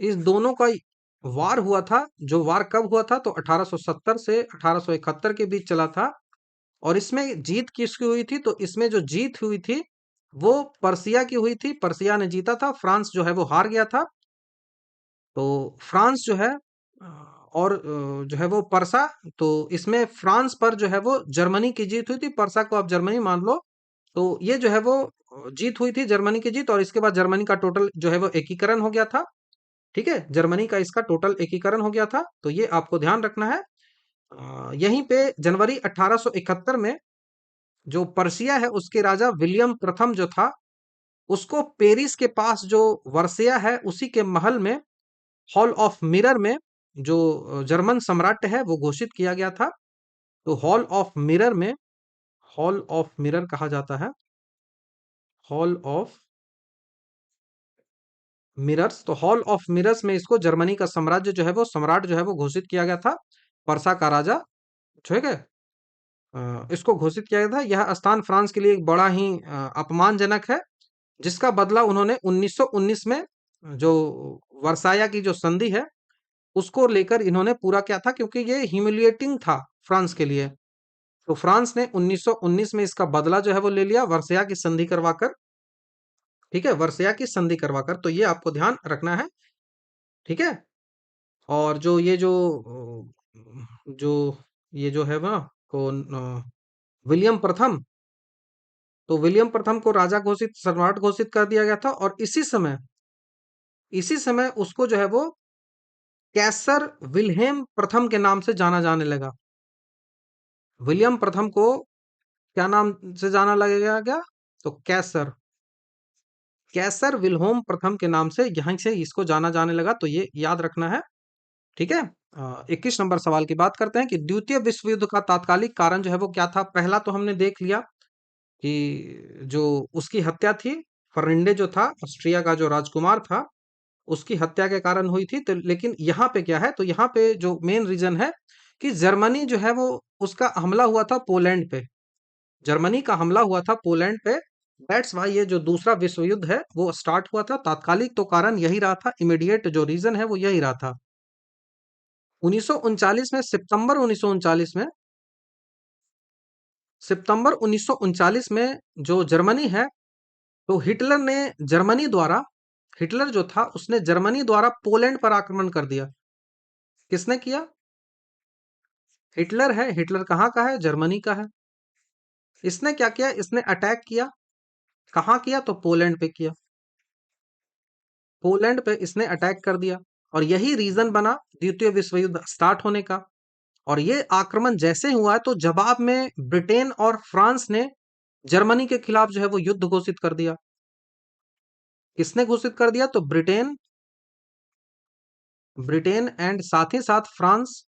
इस दोनों का वार हुआ था। जो वार कब हुआ था, तो 1870 से 1871 के बीच चला था। और इसमें जीत किसकी हुई थी, तो इसमें जो जीत हुई थी वो पर्सिया की हुई थी। पर्सिया ने जीता था, फ्रांस जो है वो हार गया था। तो फ्रांस जो है और जो है वो पर्सा, तो इसमें फ्रांस पर जो है वो जर्मनी की जीत हुई थी, पर्सा को आप जर्मनी मान लो। तो ये जो है वो जीत हुई थी, जर्मनी की जीत, और इसके बाद जर्मनी का टोटल जो है वो एकीकरण हो गया था। ठीक है, जर्मनी का इसका टोटल एकीकरण हो गया था, तो ये आपको ध्यान रखना है। यहीं पे जनवरी 1871 में जो पर्सिया है उसके राजा विलियम प्रथम जो था, उसको पेरिस के पास जो वर्सिया है उसी के महल में, हॉल ऑफ मिरर में, जो जर्मन सम्राट है वो घोषित किया गया था। तो हॉल ऑफ मिरर कहा जाता है, हॉल ऑफ मिरर्स। तो हॉल ऑफ मिरर्स में इसको जर्मनी का साम्राज्य जो है वो सम्राट जो है वो घोषित किया गया था, पर्सा का राजा। ठीक है, इसको घोषित किया गया था। यह स्थान फ्रांस के लिए एक बड़ा ही अपमानजनक है, जिसका बदला उन्होंने 1919 में जो वर्साया की जो संधि है उसको लेकर इन्होंने पूरा किया था, क्योंकि ये ह्यूमिलिएटिंग था फ्रांस के लिए। तो फ्रांस ने 1919 में इसका बदला जो है वो ले लिया, वर्साया की संधि करवाकर। ठीक है, वर्साया की संधि करवाकर, तो ये आपको ध्यान रखना है। ठीक है, और जो ये जो है ना, कौन विलियम प्रथम, तो विलियम प्रथम को राजा घोषित, सम्राट घोषित कर दिया गया था। और इसी समय उसको जो है वो कैसर विल्हेम प्रथम के नाम से जाना जाने लगा। विलियम प्रथम को क्या नाम से जाना लगेगा क्या, तो कैसर, कैसर विल्होम प्रथम के नाम से यहीं से इसको जाना जाने लगा। तो ये याद रखना है। ठीक है, 21 नंबर सवाल की बात करते हैं कि द्वितीय विश्व युद्ध का तात्कालिक कारण जो है वो क्या था। पहला तो हमने देख लिया कि जो उसकी हत्या थी, फर्नांडे जो था, ऑस्ट्रिया का जो राजकुमार था, उसकी हत्या के कारण हुई थी। तो लेकिन यहाँ पे क्या है, तो यहाँ पे जो मेन रीजन है कि जर्मनी जो है वो, उसका हमला हुआ था पोलैंड पे। जर्मनी का हमला हुआ था पोलैंड पे। दैट्स वाई ये जो दूसरा विश्व युद्ध है वो स्टार्ट हुआ था। तात्कालिक तो कारण यही रहा था, इमीडिएट जो रीजन है वो यही रहा था। 1939 में, सितंबर 1939 में जो जर्मनी है, तो हिटलर जो था उसने जर्मनी द्वारा पोलैंड पर आक्रमण कर दिया। किसने किया, हिटलर है। हिटलर कहाँ का है, जर्मनी का है। इसने क्या किया, इसने अटैक किया। कहाँ किया, तो पोलैंड पे किया। पोलैंड पे इसने अटैक कर दिया। और यही रीजन बना द्वितीय विश्व युद्ध स्टार्ट होने का। और ये आक्रमण जैसे हुआ है तो जवाब में ब्रिटेन और फ्रांस ने जर्मनी के खिलाफ जो है वो युद्ध घोषित कर दिया। किसने घोषित कर दिया? तो ब्रिटेन, ब्रिटेन एंड साथ ही साथ फ्रांस,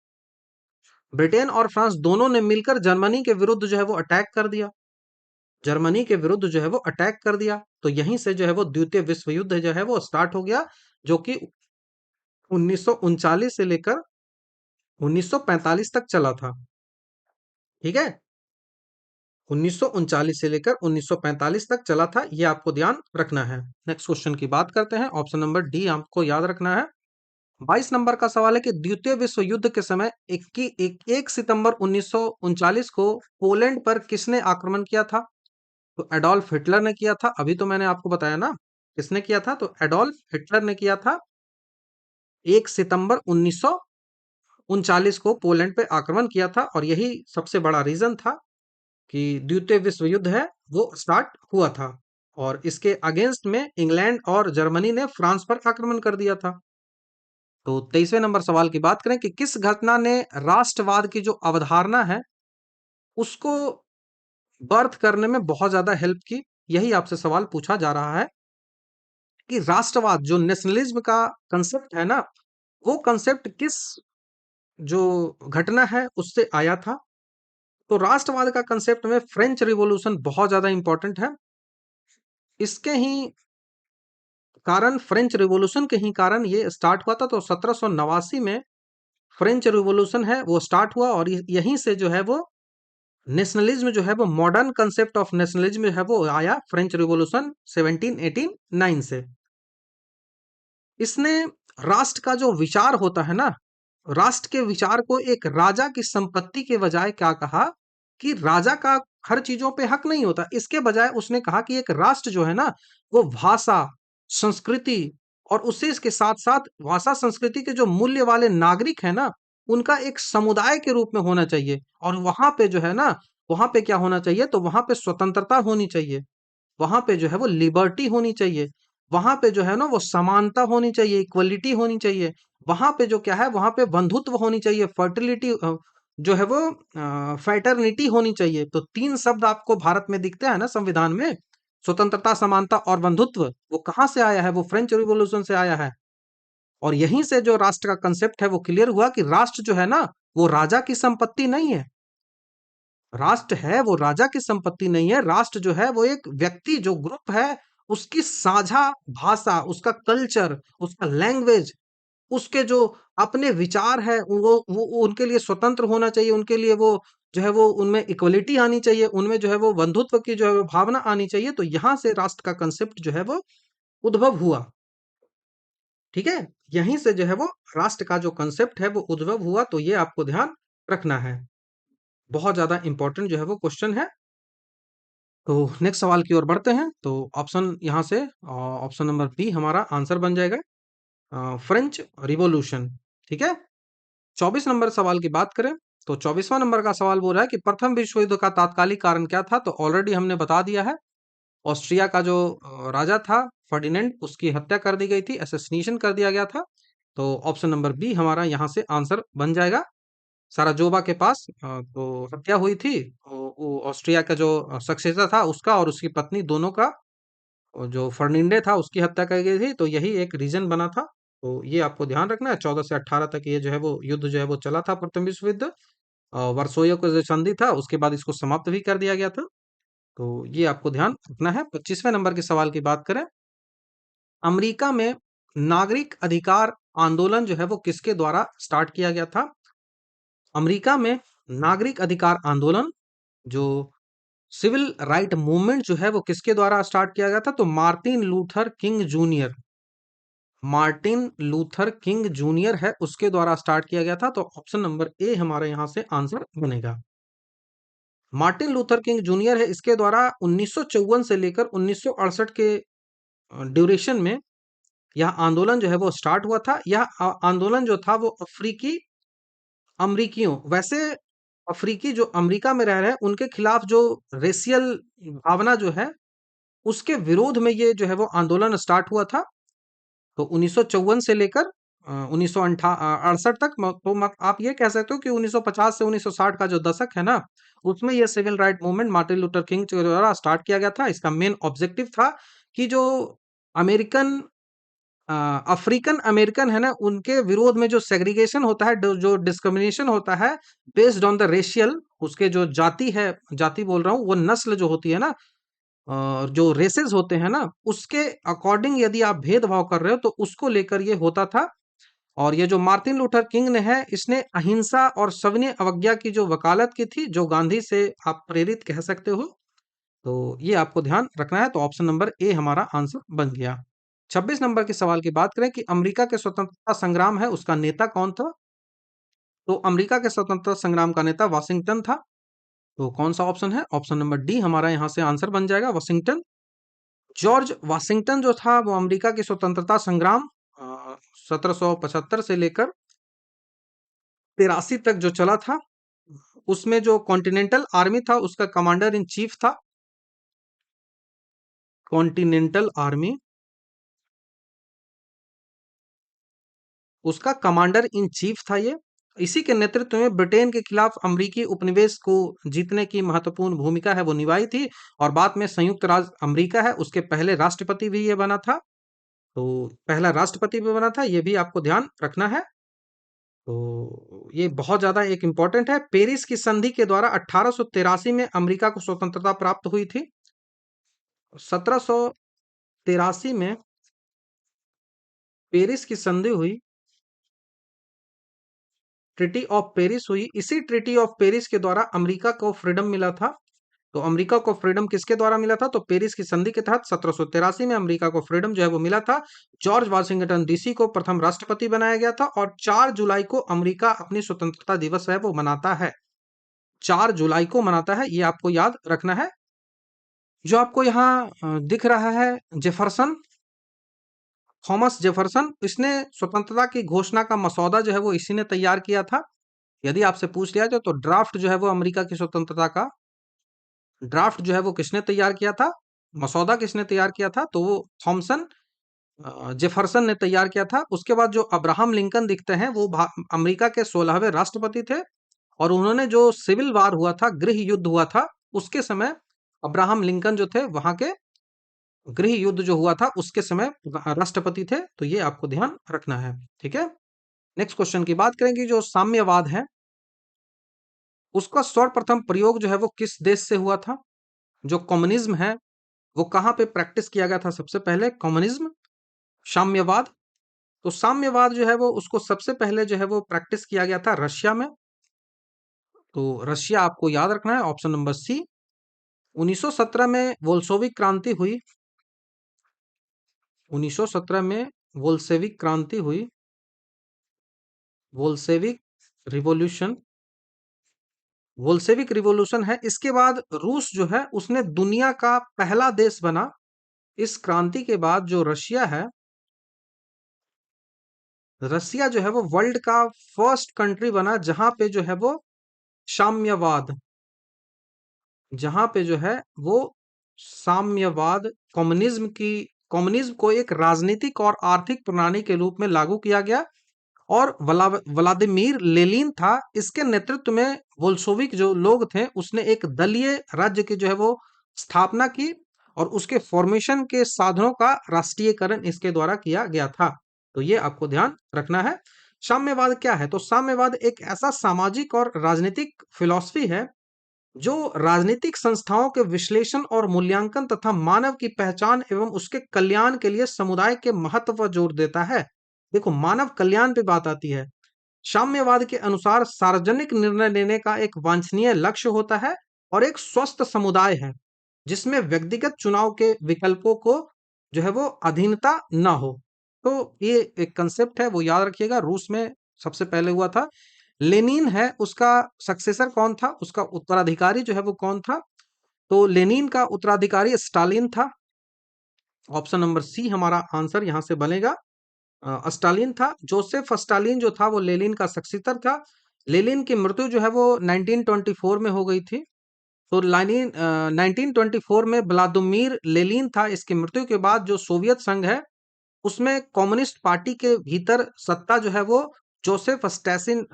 ब्रिटेन और फ्रांस दोनों ने मिलकर जर्मनी के विरुद्ध जो है वो अटैक कर दिया। जर्मनी के विरुद्ध जो है वो अटैक कर दिया। तो यहीं से जो है वो द्वितीय विश्व युद्ध जो है वो स्टार्ट हो गया, जो कि 1939 से लेकर 1945 तक चला था। ठीक है, 1939 से लेकर 1945 तक चला था, ये आपको ध्यान रखना है। नेक्स्ट क्वेश्चन की बात करते हैं। ऑप्शन नंबर डी आपको याद रखना है। 22 नंबर का सवाल है कि द्वितीय विश्व युद्ध के समय 1 सितंबर 1939 को पोलैंड पर किसने आक्रमण किया था? तो एडोल्फ हिटलर ने किया था। अभी तो मैंने आपको बताया ना किसने किया था, तो एडोल्फ हिटलर ने किया था। 1 सितंबर 1939 को पोलैंड पे आक्रमण किया था, और यही सबसे बड़ा रीजन था कि द्वितीय विश्व युद्ध है वो स्टार्ट हुआ था। और इसके अगेंस्ट में इंग्लैंड और जर्मनी ने फ्रांस पर आक्रमण कर दिया था। तो 23वें नंबर सवाल की बात करें कि किस घटना ने राष्ट्रवाद की जो अवधारणा है उसको बर्थ करने में बहुत ज्यादा हेल्प की? यही आपसे सवाल पूछा जा रहा है कि राष्ट्रवाद जो नेशनलिज्म का कंसेप्ट है ना, वो कंसेप्ट किस जो घटना है उससे आया था? तो राष्ट्रवाद का कंसेप्ट में फ्रेंच रिवॉल्यूशन बहुत ज्यादा इंपॉर्टेंट है। इसके ही कारण, फ्रेंच रिवॉल्यूशन के ही कारण ये स्टार्ट हुआ था। तो 1789 में फ्रेंच रिवॉल्यूशन है वो स्टार्ट हुआ, और यहीं से जो है वो नेशनलिज्म जो है वो मॉडर्न कंसेप्ट ऑफ नेशनलिज्म जो है वो आया फ्रेंच रिवॉल्यूशन 1789 से। इसने राष्ट्र का जो विचार होता है ना, राष्ट्र के विचार को एक राजा की संपत्ति के बजाय क्या कहा कि राजा का हर चीजों पे हक नहीं होता। इसके बजाय उसने कहा कि एक राष्ट्र जो है ना वो भाषा, संस्कृति और उसी इसके साथ साथ भाषा संस्कृति के जो मूल्य वाले नागरिक है ना, उनका एक समुदाय के रूप में होना चाहिए। और वहां पे जो है ना, वहां पे क्या होना चाहिए? तो वहां पे स्वतंत्रता होनी चाहिए, वहां पे जो है वो लिबर्टी होनी चाहिए, वहां पे जो है ना वो समानता होनी चाहिए, इक्वलिटी होनी चाहिए। वहां पे जो क्या है, वहां पे बंधुत्व होनी चाहिए, फर्टिलिटी जो है वो फैटर्निटी होनी चाहिए। तो तीन शब्द आपको भारत में दिखते हैं ना संविधान में, स्वतंत्रता, समानता और बंधुत्व। वो कहाँ से आया है? वो फ्रेंच रिवॉल्यूशन से आया है। और यहीं से जो राष्ट्र का कंसेप्ट है वो क्लियर हुआ कि राष्ट्र जो है ना वो राजा की संपत्ति नहीं है। राष्ट्र है वो राजा की संपत्ति नहीं है। राष्ट्र जो है वो एक व्यक्ति, जो ग्रुप है, उसकी साझा भाषा, उसका कल्चर, उसका लैंग्वेज, उसके जो अपने विचार है वो उनके लिए स्वतंत्र होना चाहिए। उनके लिए वो जो है वो उनमें इक्वलिटी आनी चाहिए, उनमें जो है वो बंधुत्व की जो है वो भावना आनी चाहिए। तो यहां से राष्ट्र का कंसेप्ट जो है वो उद्भव हुआ। ठीक है, यहीं से जो है वो राष्ट्र का जो कंसेप्ट है वो उद्भव हुआ। तो ये आपको ध्यान रखना है, बहुत ज्यादा इंपॉर्टेंट जो है वो क्वेश्चन है। तो नेक्स्ट सवाल की ओर बढ़ते हैं। तो ऑप्शन यहाँ से ऑप्शन नंबर बी हमारा आंसर बन जाएगा, फ्रेंच रिवॉल्यूशन। ठीक है, 24 नंबर सवाल की बात करें तो 24वां नंबर का सवाल बोल रहा है कि प्रथम विश्व युद्ध का तात्कालिक कारण क्या था? तो ऑलरेडी हमने बता दिया है, ऑस्ट्रिया का जो राजा था फर्डिनेंड, उसकी हत्या कर दी गई थी, असैसिनेशन कर दिया गया था। तो ऑप्शन नंबर बी हमारा यहाँ से आंसर बन जाएगा। साराजोवा के पास तो हत्या हुई थी, वो ऑस्ट्रिया का जो सक्सेसर था उसका और उसकी पत्नी दोनों का, और जो फर्निंडे था उसकी हत्या की गई थी। तो यही एक रीजन बना था। तो ये आपको ध्यान रखना है। 14 से 18 तक ये जो है वो युद्ध जो है वो चला था, प्रथम विश्व युद्ध। वर्सोवा का जो संधि था उसके बाद इसको समाप्त भी कर दिया गया था। तो ये आपको ध्यान रखना है। 25वें नंबर के सवाल की बात करें, अमेरिका में नागरिक अधिकार आंदोलन जो है वो किसके द्वारा स्टार्ट किया गया था? अमेरिका में नागरिक अधिकार आंदोलन, जो सिविल राइट मूवमेंट जो है वो किसके द्वारा स्टार्ट किया गया था? तो Martin Luther king junior, Martin Luther king junior है उसके द्वारा स्टार्ट किया गया था। तो ऑप्शन नंबर ए हमारे यहां से आंसर बनेगा। मार्टिन लूथर किंग जूनियर है, इसके द्वारा 1954 से लेकर 1968 के ड्यूरेशन में यह आंदोलन जो है वो स्टार्ट हुआ था। यह आंदोलन जो था वो अफ्रीकी अमरीकियों, वैसे अफ्रीकी जो अमेरिका में रह रहे हैं उनके खिलाफ जो रेशियल भावना जो है उसके विरोध में ये जो है वो आंदोलन स्टार्ट हुआ था। तो 1954 से लेकर 1968 तक तो आप ये कह सकते हो कि 1950 से 1960 का जो दशक है ना, उसमें ये civil right movement Martin Luther King के द्वारा स्टार्ट किया गया था। इसका मेन ऑब्जेक्टिव था कि जो अमेरिकन अ, अफ्रीकन अमेरिकन है ना, उनके विरोध में जो सेग्रीगेशन होता है, जो डिस्क्रिमिनेशन होता है बेस्ड ऑन द रेशियल, उसके जो जाति है, जाति बोल रहा हूँ, वो नस्ल जो होती है ना, जो रेसेस होते हैं ना, उसके अकॉर्डिंग यदि आप भेदभाव कर रहे हो तो उसको लेकर ये होता था। और ये जो मार्टिन लूथर किंग ने है, इसने अहिंसा और सविनय अवज्ञा की जो वकालत की थी, जो गांधी से आप प्रेरित कह सकते हो। तो ये आपको ध्यान रखना है। तो ऑप्शन नंबर ए हमारा आंसर बन गया। 26 नंबर के सवाल की बात करें कि अमेरिका के स्वतंत्रता संग्राम है, उसका नेता कौन था? तो अमेरिका के स्वतंत्रता संग्राम का नेता वाशिंगटन था। तो कौन सा ऑप्शन है? ऑप्शन नंबर डी हमारा यहाँ से आंसर बन जाएगा, वाशिंगटन। जॉर्ज वाशिंगटन जो था वो अमेरिका की स्वतंत्रता संग्राम 1775 से लेकर 83 तक जो चला था, उसमें जो कॉन्टिनेंटल आर्मी था उसका कमांडर इन चीफ था। कॉन्टिनेंटल आर्मी, उसका कमांडर इन चीफ था ये। इसी के नेतृत्व में ब्रिटेन के खिलाफ अमेरिकी उपनिवेश को जीतने की महत्वपूर्ण भूमिका है वो निभाई थी। और बाद में संयुक्त राज्य अमेरिका है, उसके पहले राष्ट्रपति भी ये बना था। तो पहला राष्ट्रपति भी बना था, ये भी आपको ध्यान रखना है। तो ये बहुत ज्यादा एक इंपॉर्टेंट है। पेरिस की संधि के द्वारा 1883 में अमेरिका को स्वतंत्रता प्राप्त हुई थी। 1783 में पेरिस की संधि हुई, ट्रिटी ऑफ पेरिस हुई। इसी ट्रिटी ऑफ पेरिस के द्वारा अमेरिका को फ्रीडम मिला था। तो अमेरिका को फ्रीडम किसके द्वारा मिला था? तो पेरिस की संधि के तहत 1783 में अमेरिका को फ्रीडम जो है वो मिला था। जॉर्ज वाशिंगटन डीसी को प्रथम राष्ट्रपति बनाया गया था और 4 जुलाई को अमेरिका अपनी स्वतंत्रता दिवस है वो मनाता है। 4 जुलाई को मनाता है, ये आपको याद रखना है। जो आपको यहाँ दिख रहा है जेफरसन, थॉमस जेफरसन, इसने स्वतंत्रता की घोषणा का मसौदा जो है वो इसी ने तैयार किया था। यदि आपसे पूछ लिया जाए तो ड्राफ्ट जो है वो अमेरिका की स्वतंत्रता का ड्राफ्ट जो है वो किसने तैयार किया था, मसौदा किसने तैयार किया था? तो वो थॉमसन जेफरसन ने तैयार किया था। उसके बाद जो अब्राहम लिंकन दिखते हैं वो अमेरिका के 16वें राष्ट्रपति थे। और उन्होंने जो सिविल वार हुआ था, गृह युद्ध हुआ था, उसके समय अब्राहम लिंकन जो थे वहां के गृह युद्ध जो हुआ था उसके समय राष्ट्रपति थे। तो ये आपको ध्यान रखना है। ठीक है, नेक्स्ट क्वेश्चन की बात करेंगे। जो साम्यवाद है उसका सर्वप्रथम प्रयोग जो है वो किस देश से हुआ था? जो कम्युनिज्म है वो कहाँ पे प्रैक्टिस किया गया था सबसे पहले? कम्युनिज्म, साम्यवाद। तो साम्यवाद जो है वो उसको सबसे पहले जो है वो प्रैक्टिस किया गया था रशिया में। तो रशिया आपको याद रखना है, ऑप्शन नंबर सी। 1917 में बोल्शेविक क्रांति हुई। 1917 में बोल्शेविक क्रांति हुई, बोल्शेविक रिवॉल्यूशन। बोल्शेविक रिवॉल्यूशन है। इसके बाद रूस जो है उसने दुनिया का पहला देश बना। इस क्रांति के बाद जो रशिया है, रसिया जो है वो वर्ल्ड का फर्स्ट कंट्री बना जहां पे जो है वो साम्यवाद, जहां पे जो है वो साम्यवाद, कम्युनिज्म को एक राजनीतिक और आर्थिक प्रणाली के रूप में लागू किया गया। और व्लादिमीर लेनिन था, इसके नेतृत्व में बोल्शेविक जो लोग थे उसने एक दलीय राज्य की जो है वो स्थापना की। और उसके फॉर्मेशन के साधनों का राष्ट्रीयकरण इसके द्वारा किया गया था। तो ये आपको ध्यान रखना है। साम्यवाद क्या है? तो साम्यवाद एक ऐसा सामाजिक और राजनीतिक फिलॉसफी है जो राजनीतिक संस्थाओं के विश्लेषण और मूल्यांकन तथा मानव की पहचान एवं उसके कल्याण के लिए समुदाय के महत्व पर जोर देता है। देखो, मानव कल्याण पे बात आती है। साम्यवाद के अनुसार सार्वजनिक निर्णय लेने का एक वांछनीय लक्ष्य होता है और एक स्वस्थ समुदाय है जिसमें व्यक्तिगत चुनाव के विकल्पों को जो है वो अधीनता ना हो। तो ये एक कंसेप्ट है, वो याद रखिएगा। रूस में सबसे पहले हुआ था। लेनिन है, उसका सक्सेसर कौन था, उसका उत्तराधिकारी जो है वो कौन था? तो लेनिन का उत्तराधिकारी स्टालिन था। ऑप्शन नंबर सी हमारा आंसर यहां से बनेगा। स्टालिन था। जोसेफ स्टालिन जो था वो लेनिन का सक्सेसर था। लेनिन की मृत्यु जो है वो 1924 में हो गई थी। तो लेनिन 1924 में व्लादिमीर लेनिन था। इसकी मृत्यु के बाद जो सोवियत संघ है उसमें कम्युनिस्ट पार्टी के भीतर सत्ता जो है वो जोसेफ स्टैलिन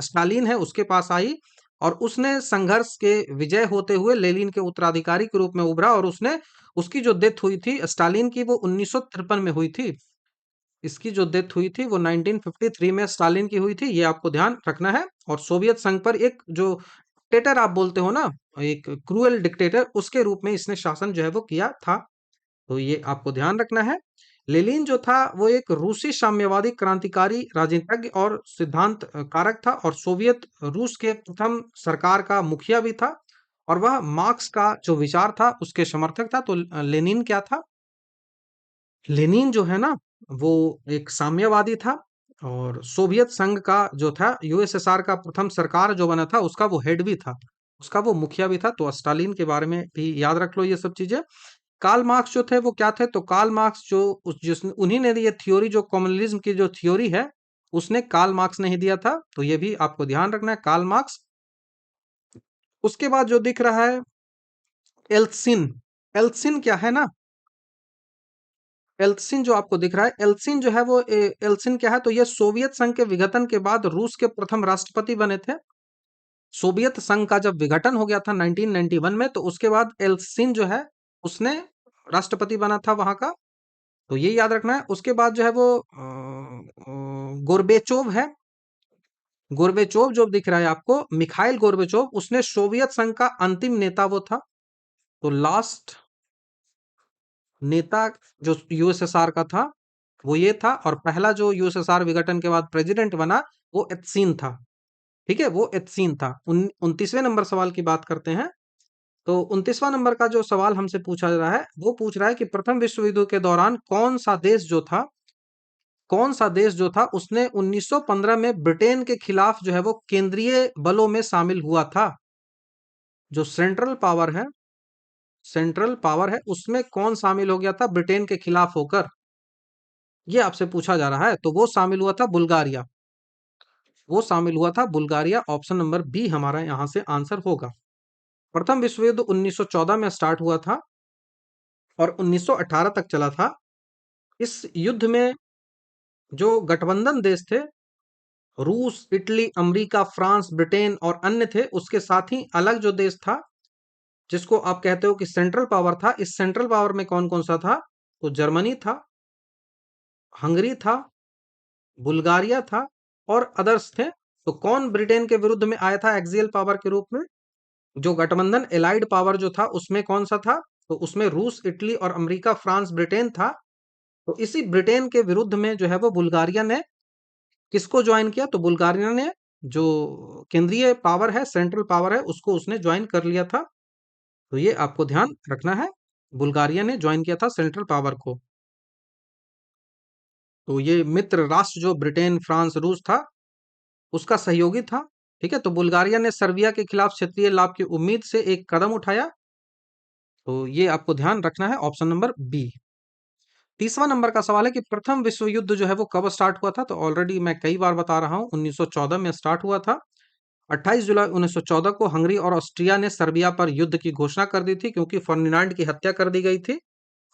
स्टालिन है उसके पास आई, और उसने संघर्ष के विजय होते हुए लेनिन के उत्तराधिकारी के रूप में उभरा, और उसने उसकी जो डेथ हुई थी स्टालिन की वो 1953 में हुई थी। इसकी जो डेथ हुई थी वो 1953 में स्टालिन की हुई थी, ये आपको ध्यान रखना है। और सोवियत संघ पर एक जो डिक्टेटर आप बोलते हो ना, एक क्रूएल डिक्टेटर, उसके रूप में इसने शासन जो है वो किया था। तो ये आपको ध्यान रखना है। लेनिन जो था वो एक रूसी साम्यवादी क्रांतिकारी राजनीतिज्ञ और सिद्धांत कारक था, और सोवियत रूस के प्रथम सरकार का मुखिया भी था, और वह मार्क्स का जो विचार था उसके समर्थक था। तो लेनिन क्या था? लेनिन जो है ना वो एक साम्यवादी था, और सोवियत संघ का जो था यूएसएसआर का प्रथम सरकार जो बना था उसका वो हेड भी था, उसका वो मुखिया भी था। तो स्टालिन के बारे में भी याद रख लो ये सब चीजें। कार्ल मार्क्स जो थे वो क्या थे? तो कार्ल मार्क्स जो उन्हीं ने ये थ्योरी, जो कम्युनलिज्म की जो थ्योरी है, उसने कार्ल मार्क्स ने ही दिया था। तो ये भी आपको ध्यान रखना है, कार्ल मार्क्स। उसके बाद जो दिख रहा है एल्त्सिन, एल्त्सिन क्या है ना, एल्त्सिन जो आपको दिख रहा है, एल्त्सिन जो है वो एल्त्सिन क्या है? तो ये सोवियत संघ के विघटन के बाद रूस के प्रथम राष्ट्रपति बने थे। सोवियत संघ का जब विघटन हो गया था 1991 में, तो उसके बाद एल्त्सिन जो है उसने राष्ट्रपति बना था वहां का। तो ये याद रखना है। उसके बाद जो है वो गोर्बेचोव है। गोर्बेचोव जो दिख रहा है आपको, मिखाइल गोर्बेचोव, उसने सोवियत संघ का अंतिम नेता वो था। तो लास्ट नेता जो यूएसएसआर का था वो ये था, और पहला जो यूएसएसआर विघटन के बाद प्रेसिडेंट बना वो एत्सिन था। ठीक है, वो एत्सिन था। 29वें नंबर सवाल की बात करते हैं। तो 29वां नंबर का जो सवाल हमसे पूछा जा रहा है वो पूछ रहा है कि प्रथम विश्व युद्ध के दौरान कौन सा देश जो था उसने 1915 में ब्रिटेन के खिलाफ जो है वो केंद्रीय बलों में शामिल हुआ था। जो सेंट्रल पावर है उसमें कौन शामिल हो गया था ब्रिटेन के खिलाफ होकर, ये आपसे पूछा जा रहा है। तो वो शामिल हुआ था बुल्गारिया, वो शामिल हुआ था बुल्गारिया। ऑप्शन नंबर बी हमारा यहां से आंसर होगा। प्रथम विश्व युद्ध 1914 में स्टार्ट हुआ था और 1918 तक चला था। इस युद्ध में जो गठबंधन देश थे, रूस, इटली, अमेरिका, फ्रांस, ब्रिटेन और अन्य थे, उसके साथ ही अलग जो देश था जिसको आप कहते हो कि सेंट्रल पावर था, इस सेंट्रल पावर में कौन कौन सा था? तो जर्मनी था, हंगरी था, बुल्गारिया था, और अदर्स थे। तो कौन ब्रिटेन के विरुद्ध में आया था एक्सियल पावर के रूप में? जो गठबंधन एलाइड पावर जो था उसमें कौन सा था? तो उसमें रूस, इटली और अमेरिका, फ्रांस, ब्रिटेन था। तो इसी ब्रिटेन के विरुद्ध में जो है वो बुल्गारिया ने किसको ज्वाइन किया? तो बुल्गारिया ने जो केंद्रीय पावर है, सेंट्रल पावर है, उसको उसने ज्वाइन कर लिया था। तो ये आपको ध्यान रखना है, बुल्गारिया ने ज्वाइन किया था सेंट्रल पावर को। तो ये मित्र राष्ट्र जो ब्रिटेन, फ्रांस, रूस था उसका सहयोगी था। ठीक है, तो बुल्गारिया ने सर्बिया के खिलाफ क्षेत्रीय लाभ की उम्मीद से एक कदम उठाया। तो ये आपको ध्यान रखना है, ऑप्शन नंबर बी। तीसवा नंबर का सवाल है कि प्रथम विश्व युद्ध जो है वो कब स्टार्ट हुआ था? तो ऑलरेडी मैं कई बार बता रहा हूँ, 1914 में स्टार्ट हुआ था। 28 जुलाई 1914 को हंगरी और ऑस्ट्रिया ने सर्बिया पर युद्ध की घोषणा कर दी थी, क्योंकि फर्डिनांड की हत्या कर दी गई थी।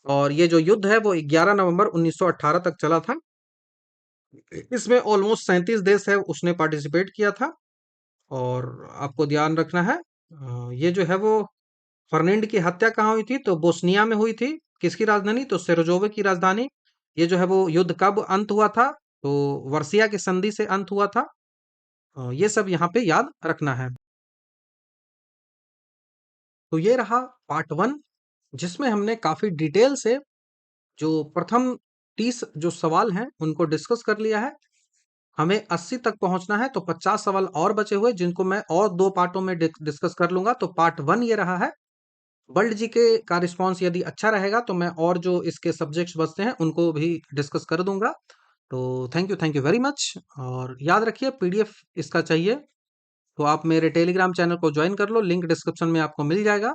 और ये जो युद्ध है वो 11 नवंबर 1918 तक चला था। इसमें ऑलमोस्ट 37 देश है उसने पार्टिसिपेट किया था। और आपको ध्यान रखना है, ये जो है वो फर्डिनांड की हत्या कहाँ हुई थी? तो बोस्निया में हुई थी। किसकी राजधानी? तो सेरोजोवे की राजधानी। ये जो है वो युद्ध कब अंत हुआ था? तो वर्सिया की संधि से अंत हुआ था। ये सब यहाँ पे याद रखना है। तो ये रहा पार्ट वन, जिसमें हमने काफी डिटेल से जो प्रथम 30 जो सवाल हैं उनको डिस्कस कर लिया है। हमें 80 तक पहुंचना है, तो 50 सवाल और बचे हुए जिनको मैं और दो पार्टों में डिस्कस कर लूंगा। तो पार्ट वन ये रहा है। वर्ल्ड जीके का रिस्पॉन्स यदि अच्छा रहेगा तो मैं और जो इसके सब्जेक्ट्स बचते हैं उनको भी डिस्कस कर दूंगा। तो थैंक यू वेरी मच। और याद रखिए, पीडीएफ इसका चाहिए तो आप मेरे टेलीग्राम चैनल को ज्वाइन कर लो, लिंक डिस्क्रिप्शन में आपको मिल जाएगा।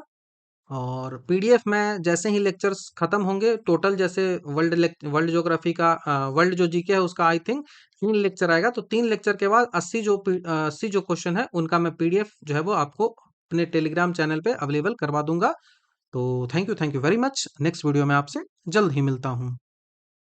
और पीडीएफ में जैसे ही लेक्चर्स खत्म होंगे, टोटल जैसे वर्ल्ड ज्योग्राफी का वर्ल्ड जो जीके है उसका आई थिंक 3 लेक्चर आएगा, तो 3 लेक्चर के बाद 80 जो क्वेश्चन है उनका मैं पीडीएफ जो है वो आपको अपने टेलीग्राम चैनल पे अवेलेबल करवा दूंगा। तो thank you very much. Next video में आपसे जल्द ही मिलता हूँ।